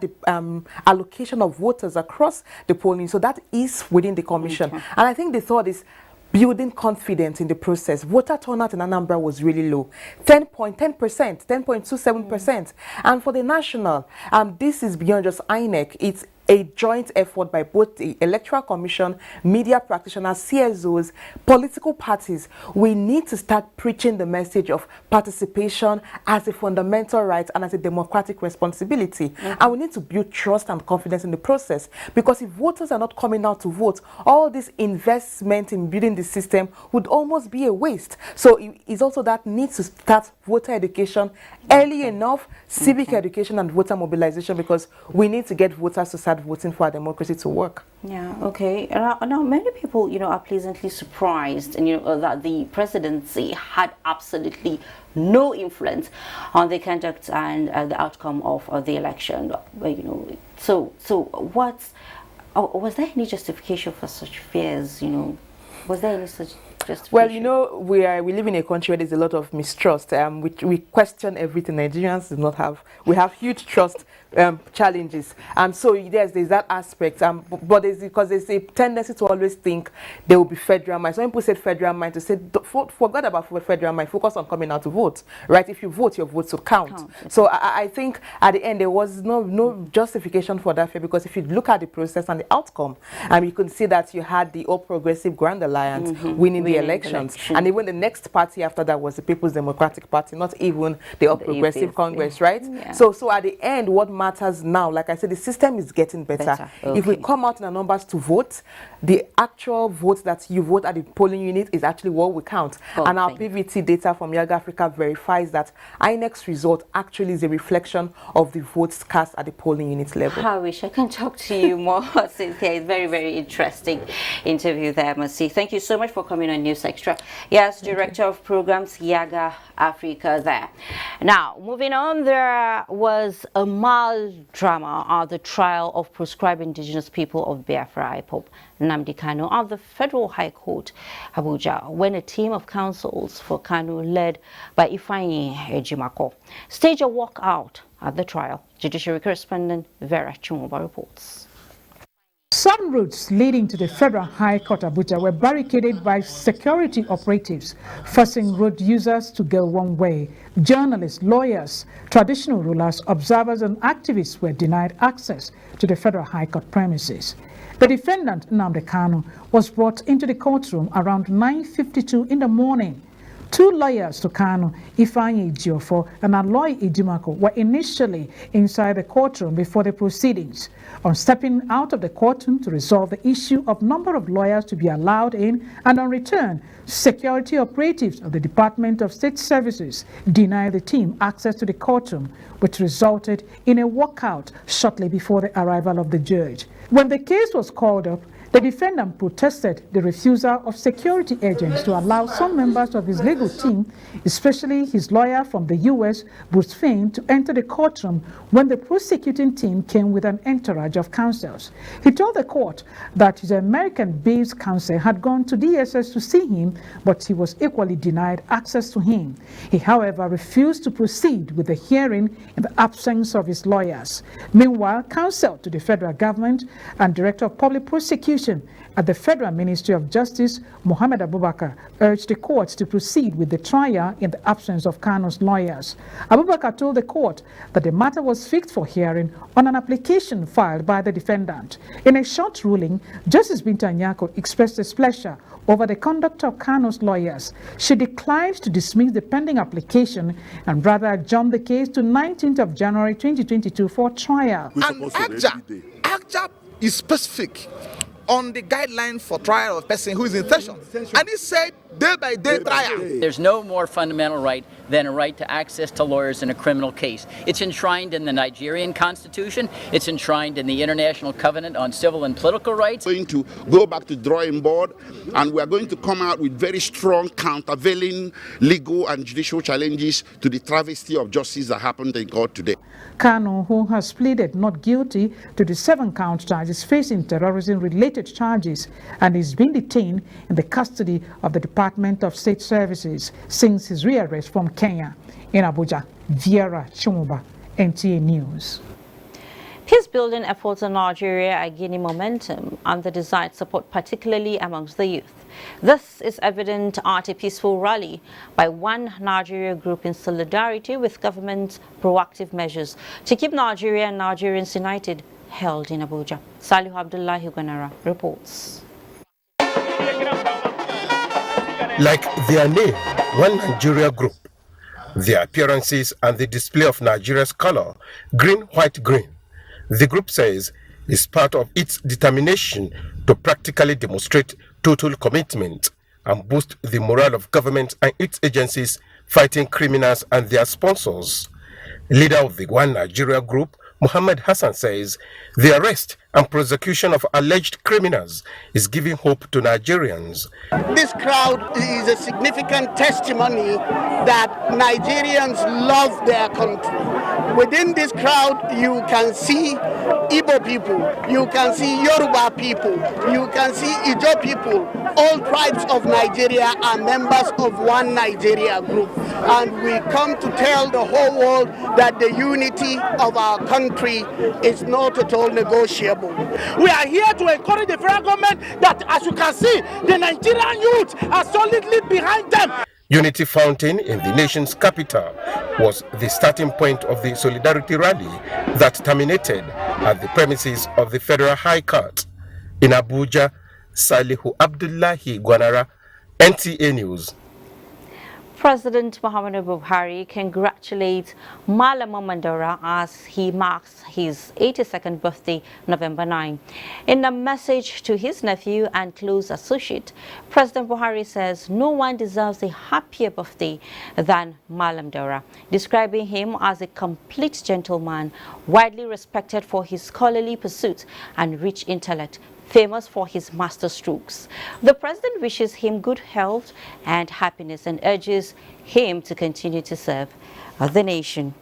allocation of voters across the polling. So that is within the commission. And I think the third is building confidence in the process. Voter turnout in Anambra was really low, 10.10%, 10.27%. And for the national, this is beyond just INEC. It's a joint effort by both the Electoral Commission, media practitioners, CSOs, political parties. We need to start preaching the message of participation as a fundamental right and as a democratic responsibility. And we need to build trust and confidence in the process, because if voters are not coming out to vote, all this investment in building the system would almost be a waste. So it's also that need to start voter education early enough, civic education and voter mobilization, because we need to get voters to start voting for our democracy to work. Yeah, okay. Now many people, are pleasantly surprised, and that the presidency had absolutely no influence on the conduct and the outcome of the election. So was there any justification for such fears? Was there any such justification? Well, we live in a country where there's a lot of mistrust. We question everything. Nigerians do not have. We have huge trust challenges, and so there's that aspect. But because there's a tendency to always think there will be federal mind. Some people said federal mind to say forget about federal mind. Focus on coming out to vote. Right? If you vote, your votes will count. So I think at the end there was no justification for that fear, because if you look at the process and the outcome, you can see that you had the All Progressive Grand Alliance winning the elections, and even the next party after that was the People's Democratic Party, not even the All Progressive Congress, right? Yeah. So at the end, what matters now, like I said, the system is getting better. If we come out in the numbers to vote, the actual vote that you vote at the polling unit is actually what we count. And our PVT data from Yaga Africa verifies that INEC's result actually is a reflection of the votes cast at the polling unit level. I wish I can talk to you more, Cynthia. It's very, very interesting interview there, Mercy. Thank you so much for coming on News Extra. Yes, Director of Programs, Yaga Africa there. Now, moving on, there was a mild drama at the trial of proscribed indigenous people of Biafra, IPOB, Nnamdi Kanu, at the Federal High Court, Abuja, when a team of counsels for Kanu, led by Ifeanyi Ejimako, staged a walkout at the trial. Judiciary correspondent Vera Chumuba reports. Some routes leading to the Federal High Court Abuja were barricaded by security operatives, forcing road users to go one way. Journalists, lawyers, traditional rulers, observers and activists were denied access to the Federal High Court premises. The defendant, Nnamdi Kanu, was brought into the courtroom around 9:52 in the morning. Two lawyers to Kanu, Ifeanyi Ejiofor and Aloy Idimako, were initially inside the courtroom before the proceedings. On stepping out of the courtroom to resolve the issue of number of lawyers to be allowed in, and on return, security operatives of the Department of State Services denied the team access to the courtroom, which resulted in a walkout shortly before the arrival of the judge. When the case was called up, The defendant protested the refusal of security agents to allow some members of his legal team, especially his lawyer from the U.S., Bruce Fein, to enter the courtroom when the prosecuting team came with an entourage of counsels. He told the court that his American-based counsel had gone to DSS to see him, but he was equally denied access to him. He, however, refused to proceed with the hearing in the absence of his lawyers. Meanwhile, counsel to the federal government and Director of Public Prosecution at the Federal Ministry of Justice, Mohammed Abubakar, urged the court to proceed with the trial in the absence of Kanu's lawyers. Abubakar told the court that the matter was fixed for hearing on an application filed by the defendant. In a short ruling, Justice Binta Nyako expressed displeasure over the conduct of Kanu's lawyers. She declined to dismiss the pending application and rather adjourned the case to 19th of January 2022 for trial. And ACJA is specific on the guideline for trial of a person who is in session. And it said day-by-day trial. There's no more fundamental right than a right to access to lawyers in a criminal case. It's enshrined in the Nigerian Constitution. It's enshrined in the International Covenant on Civil and Political Rights. We're going to go back to the drawing board, and we're going to come out with very strong countervailing legal and judicial challenges to the travesty of justice that happened in court today. Kanu, who has pleaded not guilty to the 7 count charges, facing terrorism-related charges and is being detained in the custody of the Department of State Services since his rearrest from Kenya. In Abuja, Viera Chumuba, NTA News. Peace-building efforts in Nigeria are gaining momentum and the desired support, particularly amongst the youth. This is evident at a peaceful rally by one Nigeria group in solidarity with government's proactive measures to keep Nigeria and Nigerians united, held in Abuja. Salihu Abdullahi Gwanara reports. Like their name, one Nigeria group, their appearances and the display of Nigeria's color, green, white, green, the group says is part of its determination to practically demonstrate total commitment and boost the morale of government and its agencies fighting criminals and their sponsors. Leader of the One Nigeria group, Muhammad Hassan, says the arrest and prosecution of alleged criminals is giving hope to Nigerians. This crowd is a significant testimony that Nigerians love their country. Within this crowd, you can see Igbo people, you can see Yoruba people, you can see Ijo people. All tribes of Nigeria are members of One Nigeria group. And we come to tell the whole world that the unity of our country is not at all negotiable. We are here to encourage the federal government that, as you can see, the Nigerian youth are solidly behind them. Unity Fountain in the nation's capital was the starting point of the solidarity rally that terminated at the premises of the Federal High Court. In Abuja, Salihu Abdullahi Gwanara, NTA News. President Muhammadu Buhari congratulates Malam Mandora as he marks his 82nd birthday, November 9. In a message to his nephew and close associate, President Buhari says no one deserves a happier birthday than Malam Dora, describing him as a complete gentleman, widely respected for his scholarly pursuits and rich intellect, famous for his master strokes. The president wishes him good health and happiness and urges him to continue to serve the nation.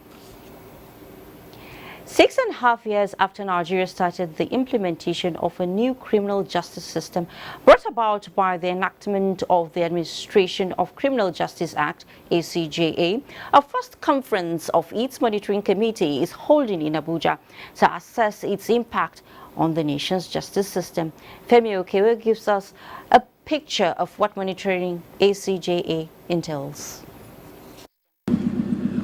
6.5 years after Nigeria started the implementation of a new criminal justice system brought about by the enactment of the Administration of Criminal Justice Act, ACJA, a first conference of its monitoring committee is holding in Abuja to assess its impact on the nation's justice system. Femi Okewe gives us a picture of what monitoring ACJA entails.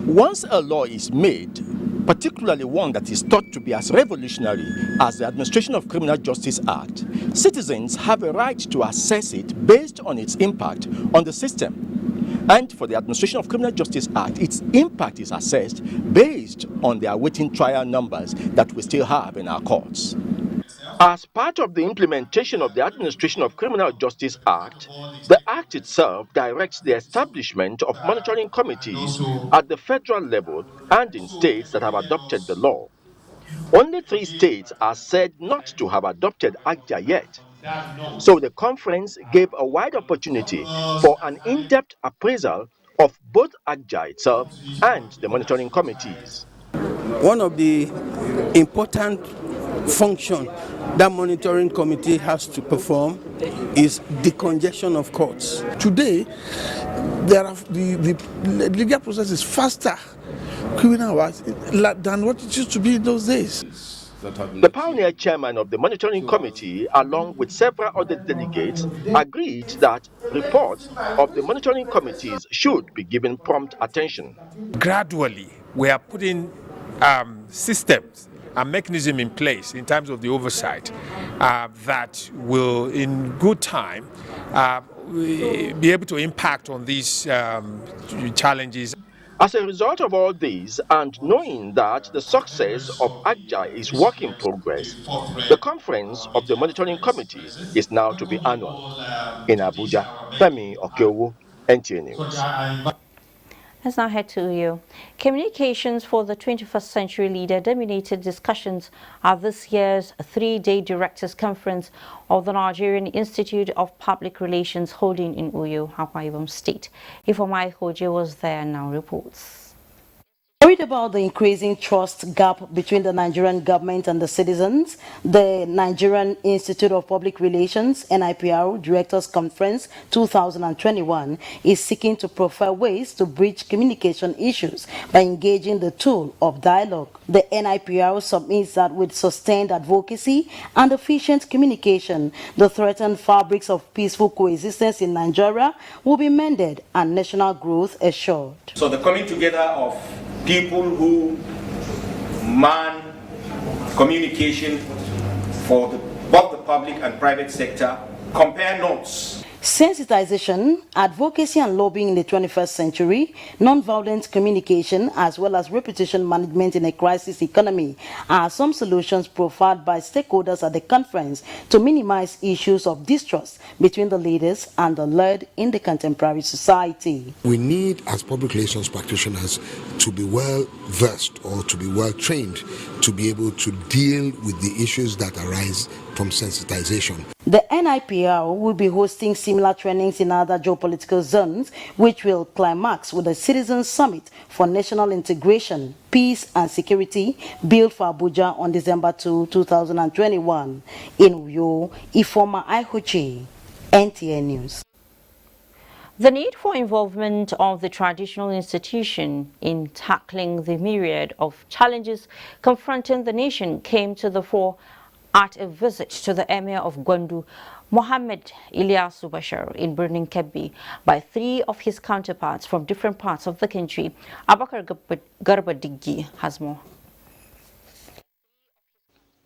Once a law is made, particularly one that is thought to be as revolutionary as the Administration of Criminal Justice Act, citizens have a right to assess it based on its impact on the system. And for the Administration of Criminal Justice Act, its impact is assessed based on the awaiting trial numbers that we still have in our courts. As part of the implementation of the Administration of Criminal Justice Act, the Act itself directs the establishment of monitoring committees at the federal level and in states that have adopted the law. Only 3 states are said not to have adopted ACJA yet, So the conference gave a wide opportunity for an in-depth appraisal of both ACJA itself and the monitoring committees. One of the important functions that monitoring committee has to perform is decongestion of courts. Today, the legal process is faster, criminal-wise, than what it used to be in those days. The pioneer chairman of the monitoring committee, along with several other delegates, agreed that reports of the monitoring committees should be given prompt attention. Gradually, we are putting systems and mechanism in place in terms of the oversight that will, in good time, be able to impact on these challenges. As a result of all this, and knowing that the success of ACJA is work in progress, the conference of the monitoring committee is now to be annual. In Abuja, Femi Okeowo, NTA News. Let's now head to you. Communications for the 21st Century Leader dominated discussions at this year's three-day Directors' Conference of the Nigerian Institute of Public Relations holding in Uyo, Akwa Ibom State. Ifeoma Hoje was there and now reports. Worried about the increasing trust gap between the Nigerian government and the citizens, the Nigerian Institute of Public Relations, NIPR, Directors Conference 2021 is seeking to profile ways to bridge communication issues by engaging the tool of dialogue. The NIPR submits that with sustained advocacy and efficient communication, the threatened fabrics of peaceful coexistence in Nigeria will be mended and national growth assured. So the coming together of people who man communication for both the public and private sector, compare notes. Sensitization, advocacy and lobbying in the 21st century, non-violent communication as well as reputation management in a crisis economy are some solutions profiled by stakeholders at the conference to minimize issues of distrust between the leaders and the led in the contemporary society. We need, as public relations practitioners, to be well versed or to be well trained to be able to deal with the issues that arise from sensitization. The NIPR will be hosting similar trainings in other geopolitical zones, which will climax with the Citizens Summit for National Integration, Peace and Security, built for Abuja on December 2, 2021. In Uyo, Ifeoma Hoje, NTA News. The need for involvement of the traditional institution in tackling the myriad of challenges confronting the nation came to the fore at a visit to the Emir of Gwandu, Mohammed Ilyasu Bashir, in Birnin Kebbi by three of his counterparts from different parts of the country. Abubakar Garba Diggi has more.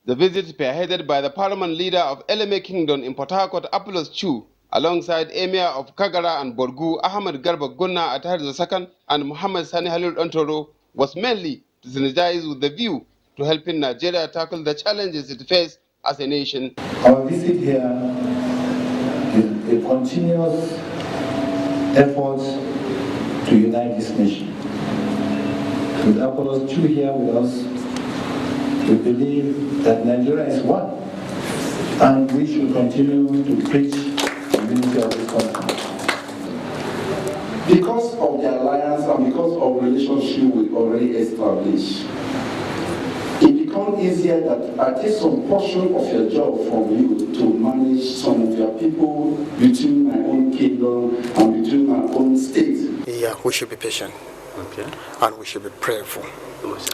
The visit spearheaded by the parliament leader of Eleme Kingdom in Port Harcourt, Apollos Chu, alongside Emir of Kagara and Borgu, Ahmed Garba Gunna Atahir II, and Muhammad Sani Halil Ontoro, was mainly to synergize with the view to helping Nigeria tackle the challenges it faces as a nation. Our visit here is a continuous effort to unite this nation. With Apollos 2 here with us, we believe that Nigeria is one, and we should continue to preach the unity of this country. Because of the alliance and because of relationship we already established, it becomes easier that I take some portion of your job from you to manage some of your people between my own kingdom and between my own state. Yeah, we should be patient. Okay. And we should be prayerful.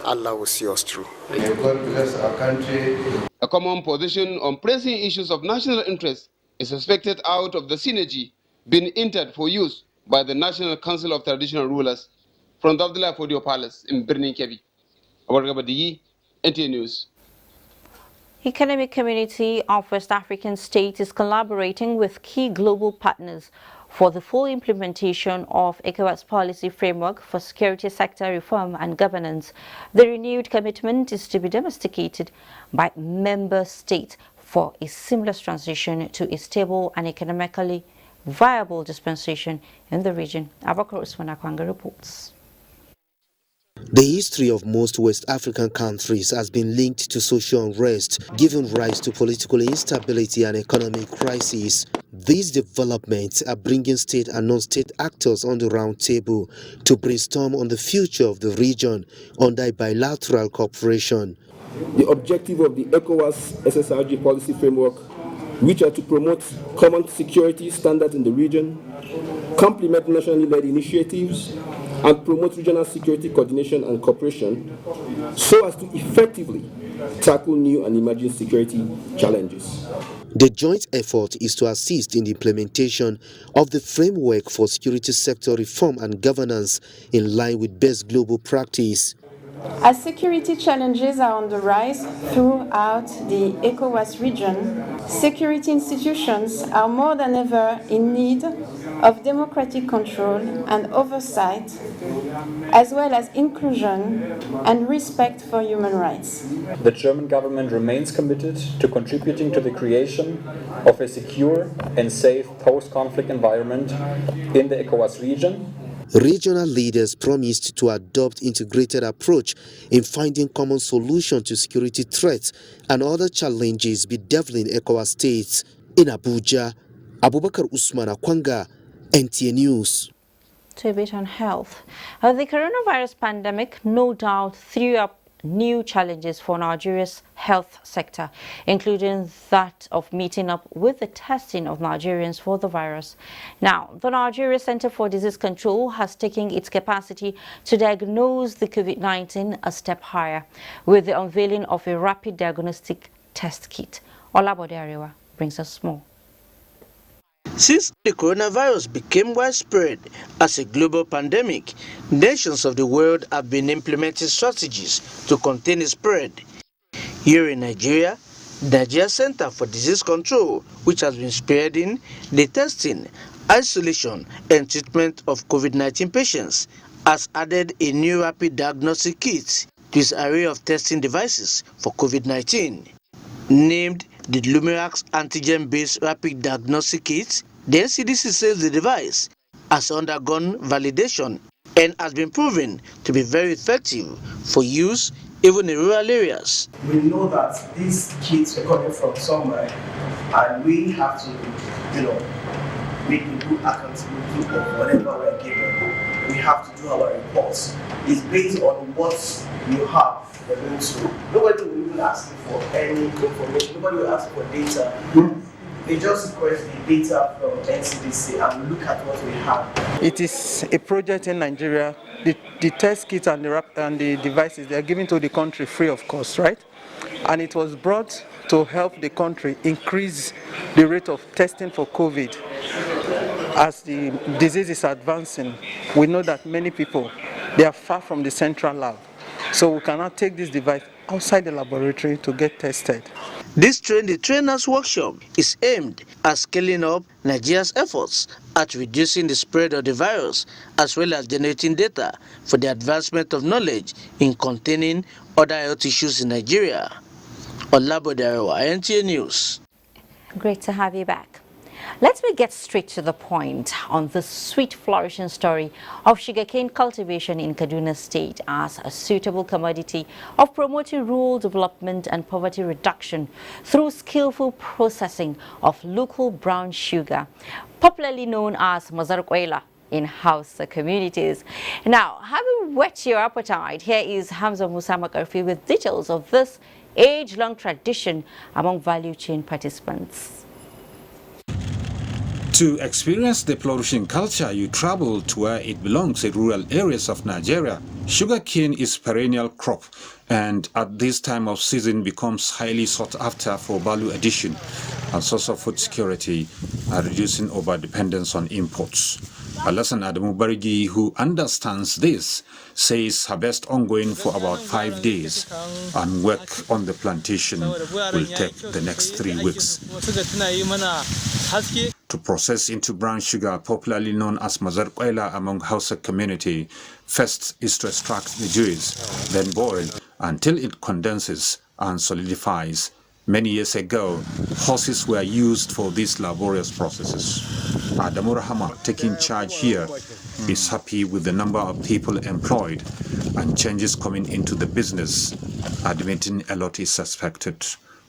Allah will see us through. May God bless our country. A common position on pressing issues of national interest is expected out of the synergy being entered for use by the National Council of Traditional Rulers from the Abdullah Fodio Palace in Birnin Kebbi. NTA News. Economic Community of West African States is collaborating with key global partners for the full implementation of ECOWAS policy framework for security sector reform and governance. The renewed commitment is to be domesticated by member states for a seamless transition to a stable and economically viable dispensation in the region. Abubakar Usman Akwanga reports. The history of most West African countries has been linked to social unrest, giving rise to political instability and economic crises. These developments are bringing state and non-state actors on the round table to brainstorm on the future of the region under bilateral cooperation. The objective of the ECOWAS SSRG policy framework, which are to promote common security standards in the region, complement nationally led initiatives, and promote regional security coordination and cooperation so as to effectively tackle new and emerging security challenges. The joint effort is to assist in the implementation of the framework for security sector reform and governance in line with best global practice. As security challenges are on the rise throughout the ECOWAS region, security institutions are more than ever in need of democratic control and oversight, as well as inclusion and respect for human rights. The German government remains committed to contributing to the creation of a secure and safe post-conflict environment in the ECOWAS region. Regional leaders promised to adopt integrated approach in finding common solutions to security threats and other challenges bedeviling ECOWAS states. In Abuja, Abubakar Usman Akwanga, NTA News. To a bit on health. The coronavirus pandemic no doubt threw up new challenges for Nigeria's health sector, including that of meeting up with the testing of Nigerians for the virus. Now, the Nigeria Center for Disease Control has taken its capacity to diagnose the COVID-19 a step higher with the unveiling of a rapid diagnostic test kit. Olabode Arewa brings us more. Since the coronavirus became widespread as a global pandemic, nations of the world have been implementing strategies to contain its spread. Here in Nigeria, the Nigeria Center for Disease Control, which has been spearheading the testing, isolation, and treatment of COVID-19 patients, has added a new rapid diagnostic kit to its array of testing devices for COVID-19. Named the Lumirax antigen-based rapid diagnostic kit, the NCDC says the device has undergone validation and has been proven to be very effective for use even in rural areas. We know that these kits are coming from somewhere, and we have to, make the good accountability of whatever we're given. We have to do our reports. It's based on what you have. Nobody will even ask you for any information. Nobody will ask for data. They just request the data from NCDC and look at what we have. It is a project in Nigeria. The test kits and the devices, they are given to the country free of cost, right? And it was brought to help the country increase the rate of testing for COVID. As the disease is advancing, we know that many people, they are far from the central lab. So we cannot take this device outside the laboratory to get tested. This Train the Trainers workshop is aimed at scaling up Nigeria's efforts at reducing the spread of the virus, as well as generating data for the advancement of knowledge in containing other health issues in Nigeria. Olabode Arewa, NTA News. Great to have you back. Let me get straight to the point on the sweet flourishing story of sugarcane cultivation in Kaduna State as a suitable commodity of promoting rural development and poverty reduction through skillful processing of local brown sugar, popularly known as mazarkwela in Hausa communities. Now, having whet your appetite, here is Hamza Musa Makarfi with details of this age-long tradition among value chain participants. To experience the flourishing culture, you travel to where it belongs in rural areas of Nigeria. Sugarcane is a perennial crop and at this time of season becomes highly sought after for value addition and source of food security and reducing over-dependence on imports. Alasan Adamu Barigi, who understands this, says harvest ongoing for about 5 days and work on the plantation will take the next 3 weeks. To process into brown sugar, popularly known as mazarkwela among Hausa community, first is to extract the juice, then boil until it condenses and solidifies. Many years ago, horses were used for these laborious processes. Adamu Rahama, taking charge here, is happy with the number of people employed and changes coming into the business, admitting a lot is expected.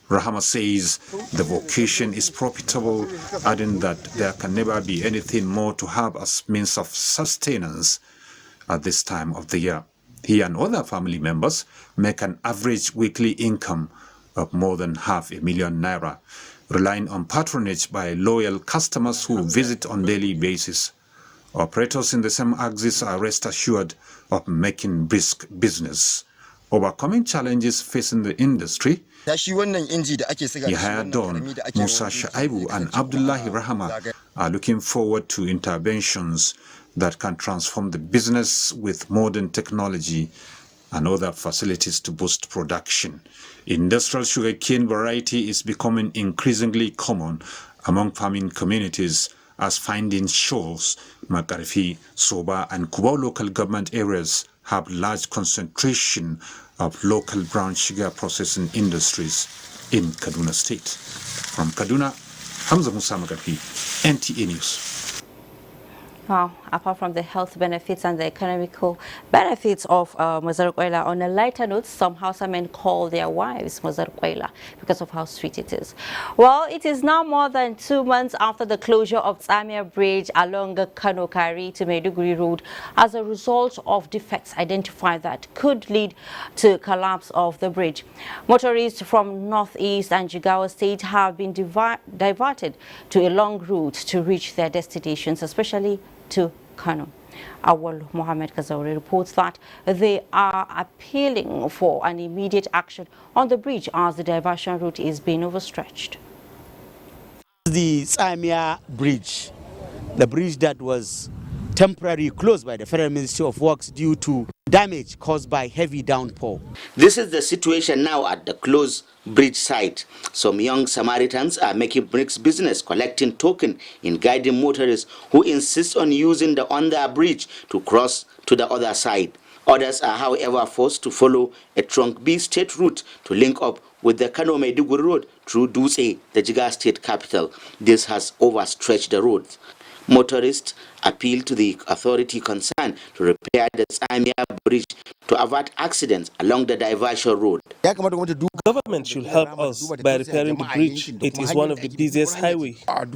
Rahama says the vocation is profitable, adding that there can never be anything more to have as means of sustenance at this time of the year. He and other family members make an average weekly income of more than $500,000 naira, relying on patronage by loyal customers who visit on daily basis. Operators in the same axis are rest assured of making brisk business. Overcoming challenges facing the industry, Yahya Don, Musa Shaibu and Abdullahi Rahama are looking forward to interventions that can transform the business with modern technology and other facilities to boost production. Industrial sugarcane variety is becoming increasingly common among farming communities, as findings shows Makarfi, Soba and Kubau local government areas have large concentration of local brown sugar processing industries in Kaduna State. From Kaduna, Hamza Musa Makarfi, NTA News. Well, apart from the health benefits and the economical benefits of Mazarquela, on a lighter note, some Hausa men call their wives Mazarquela because of how sweet it is. Well, it is now more than 2 months after the closure of Stamiya Bridge along Kano-Kari to Maiduguri Road as a result of defects identified that could lead to collapse of the bridge. Motorists from Northeast and Jigawa State have been diverted to a long route to reach their destinations, especially to Kano. Awal Mohammed Kazauri reports that they are appealing for an immediate action on the bridge as the diversion route is being overstretched. The Stamiya Bridge, the bridge that was temporarily closed by the Federal Ministry of Works due to damage caused by heavy downpour. This is the situation now at the closed bridge site. Some young Samaritans are making mixed business collecting token in guiding motorists who insist on using the under bridge to cross to the other side. Others are, however, forced to follow a Trunk B state route to link up with the Kano-Maiduguri road through Dutse, the Jigawa state capital. This has overstretched the road. Motorists appeal to the authority concerned to repair the Stamiya Bridge to avert accidents along the diversion road. The government should help us by repairing the bridge. It is one of the busiest highways. I'm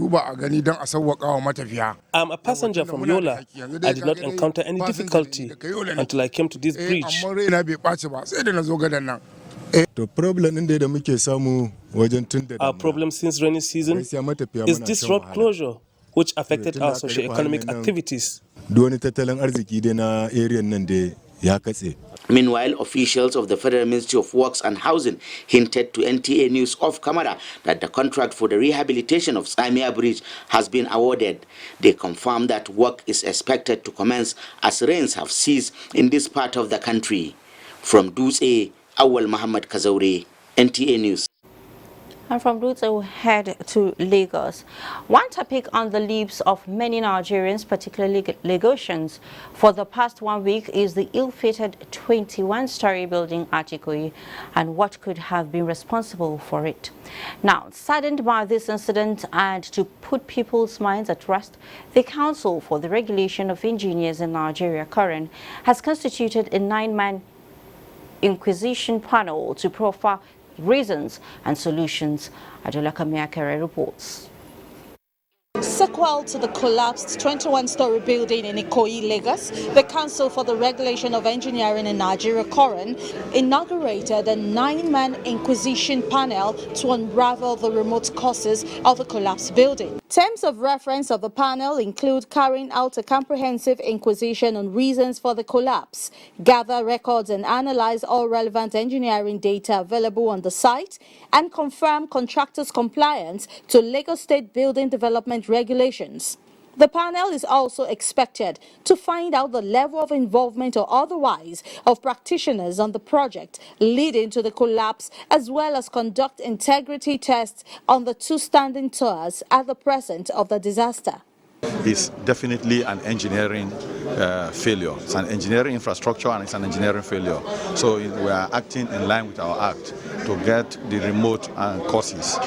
a passenger from Yola. I did not encounter any difficulty until I came to this bridge. Our problem since rainy season is this road closure, which affected our socio-economic activities. Meanwhile, officials of the Federal Ministry of Works and Housing hinted to NTA News off camera that the contract for the rehabilitation of Stamiya Bridge has been awarded. They confirmed that work is expected to commence as rains have ceased in this part of the country. From Dutse, Awal Muhammad Kazauri, NTA News. And from Dutse, we'll head to Lagos. One topic on the lips of many Nigerians, particularly Lagosians, for the past 1 week is the ill-fated 21-story building at Ikoyi and what could have been responsible for it. Now, saddened by this incident and to put people's minds at rest, the Council for the Regulation of Engineers in Nigeria, COREN, has constituted a 9-man inquisition panel to profile reasons and solutions. Adola Kamiakere reports. Sequel to the collapsed 21-story building in Ikoyi, Lagos, the Council for the Regulation of Engineering in Nigeria, COREN, inaugurated a 9-man inquisition panel to unravel the remote causes of the collapsed building. Terms of reference of the panel include carrying out a comprehensive inquisition on reasons for the collapse, gather records and analyze all relevant engineering data available on the site, and confirm contractors' compliance to Lagos State Building Development Regulations. The panel is also expected to find out the level of involvement or otherwise of practitioners on the project leading to the collapse, as well as conduct integrity tests on the 2 standing towers at the present of the disaster. It's definitely an engineering failure. It's an engineering infrastructure and it's an engineering failure. So we are acting in line with our act to get the remote causes,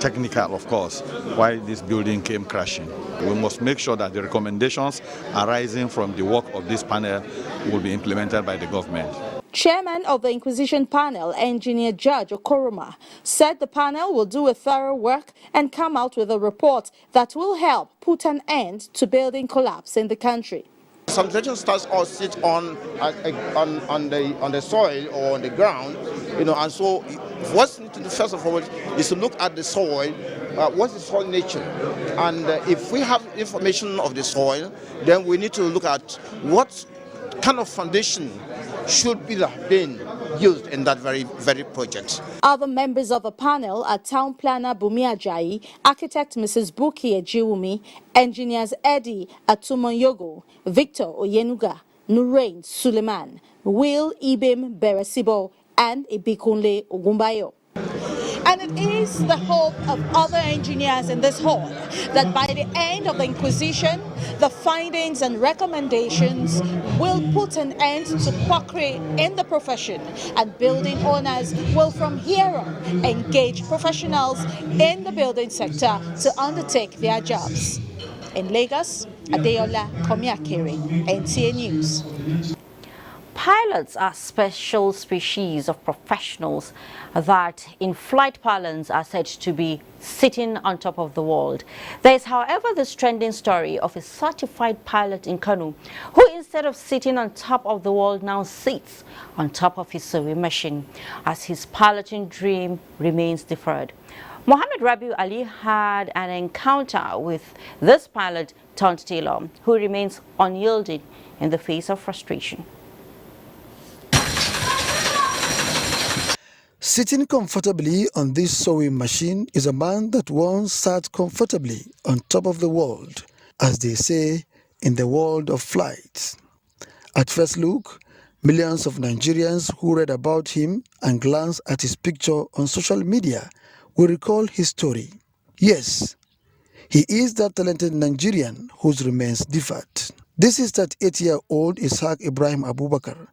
technical of course, why this building came crashing. We must make sure that the recommendations arising from the work of this panel will be implemented by the government. Chairman of the Inquisition Panel, Engineer Judge Okoroma, said the panel will do a thorough work and come out with a report that will help put an end to building collapse in the country. Some detention stars all sit on the soil or on the ground, and so what's need to do first of all is to look at the soil. What's the soil nature? And if we have information of the soil, then we need to look at what kind of foundation should be being used in that very project. Other members of the panel are Town Planner Bumi Ajayi, Architect Mrs. Buki Ejiwumi, Engineers Eddie Atumonyogo, Victor Oyenuga, Nurain Suleiman, Will Ibim Beresibo, and Ibikunle Ogumbayo. And it is the hope of other engineers in this hall that by the end of the Inquisition, the findings and recommendations will put an end to quackery in the profession, and building owners will from here on engage professionals in the building sector to undertake their jobs. In Lagos, Adeola Komiakere, NTA News. Pilots are special species of professionals that, in flight parlance, are said to be sitting on top of the world. There is, however, this trending story of a certified pilot in Kano who, instead of sitting on top of the world, now sits on top of his sewing machine as his piloting dream remains deferred. Mohammed Rabiu Ali had an encounter with this pilot turned tailor who remains unyielding in the face of frustration. Sitting comfortably on this sewing machine is a man that once sat comfortably on top of the world, as they say in the world of flight. At first look, millions of Nigerians who read about him and glanced at his picture on social media will recall his story. Yes, he is that talented Nigerian whose remains deferred. This is that 8-year-old Ibrahim Abubakar,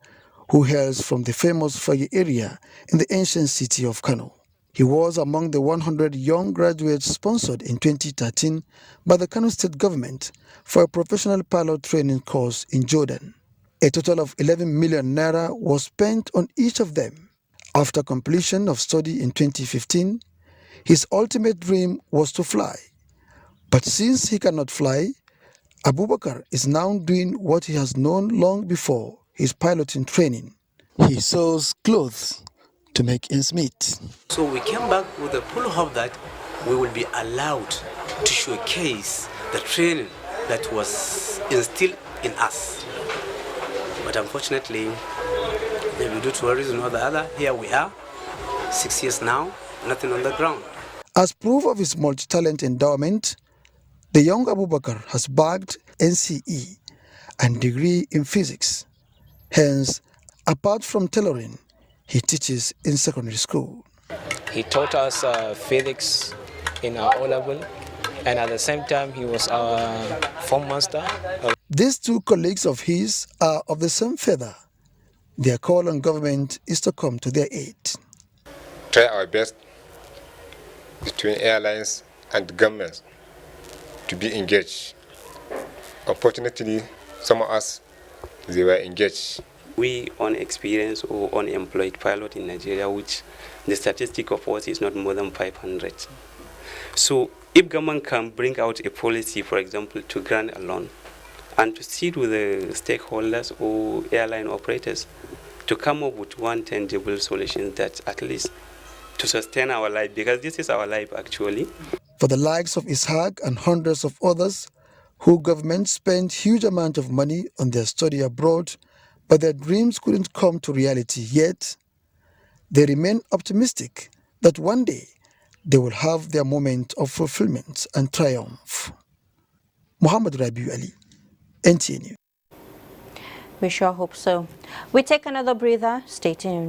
who hails from the famous Fagi area in the ancient city of Kano. He was among the 100 young graduates sponsored in 2013 by the Kano state government for a professional pilot training course in Jordan. A total of 11 million naira was spent on each of them. After completion of study in 2015, his ultimate dream was to fly. But since he cannot fly, Abubakar is now doing what he has known long before, his piloting training. He sews clothes to make ends meet. So we came back with the full hope that we will be allowed to showcase the training that was instilled in us. But unfortunately, maybe due to one reason or the other, here we are, 6 years now, nothing on the ground. As proof of his multi-talent endowment, the young Abubakar has bagged NCE and degree in physics. Hence, apart from tailoring, he teaches in secondary school. He taught us physics in our O-level, and at the same time, he was our form master. These two colleagues of his are of the same feather. Their call on government is to come to their aid. Try our best between airlines and governments to be engaged. Unfortunately, some of us, they were engaged. We unexperienced or unemployed pilot in Nigeria, which the statistic of us is not more than 500. So if government can bring out a policy, for example, to grant a loan and to sit with the stakeholders or airline operators to come up with one tangible solution that at least to sustain our life, because this is our life actually. For the likes of Ishaq and hundreds of others, who government spent huge amount of money on their study abroad, but their dreams couldn't come to reality yet, they remain optimistic that one day they will have their moment of fulfillment and triumph. Muhammad Rabiu Ali, NTA News. We sure hope so. We take another breather. Stay tuned.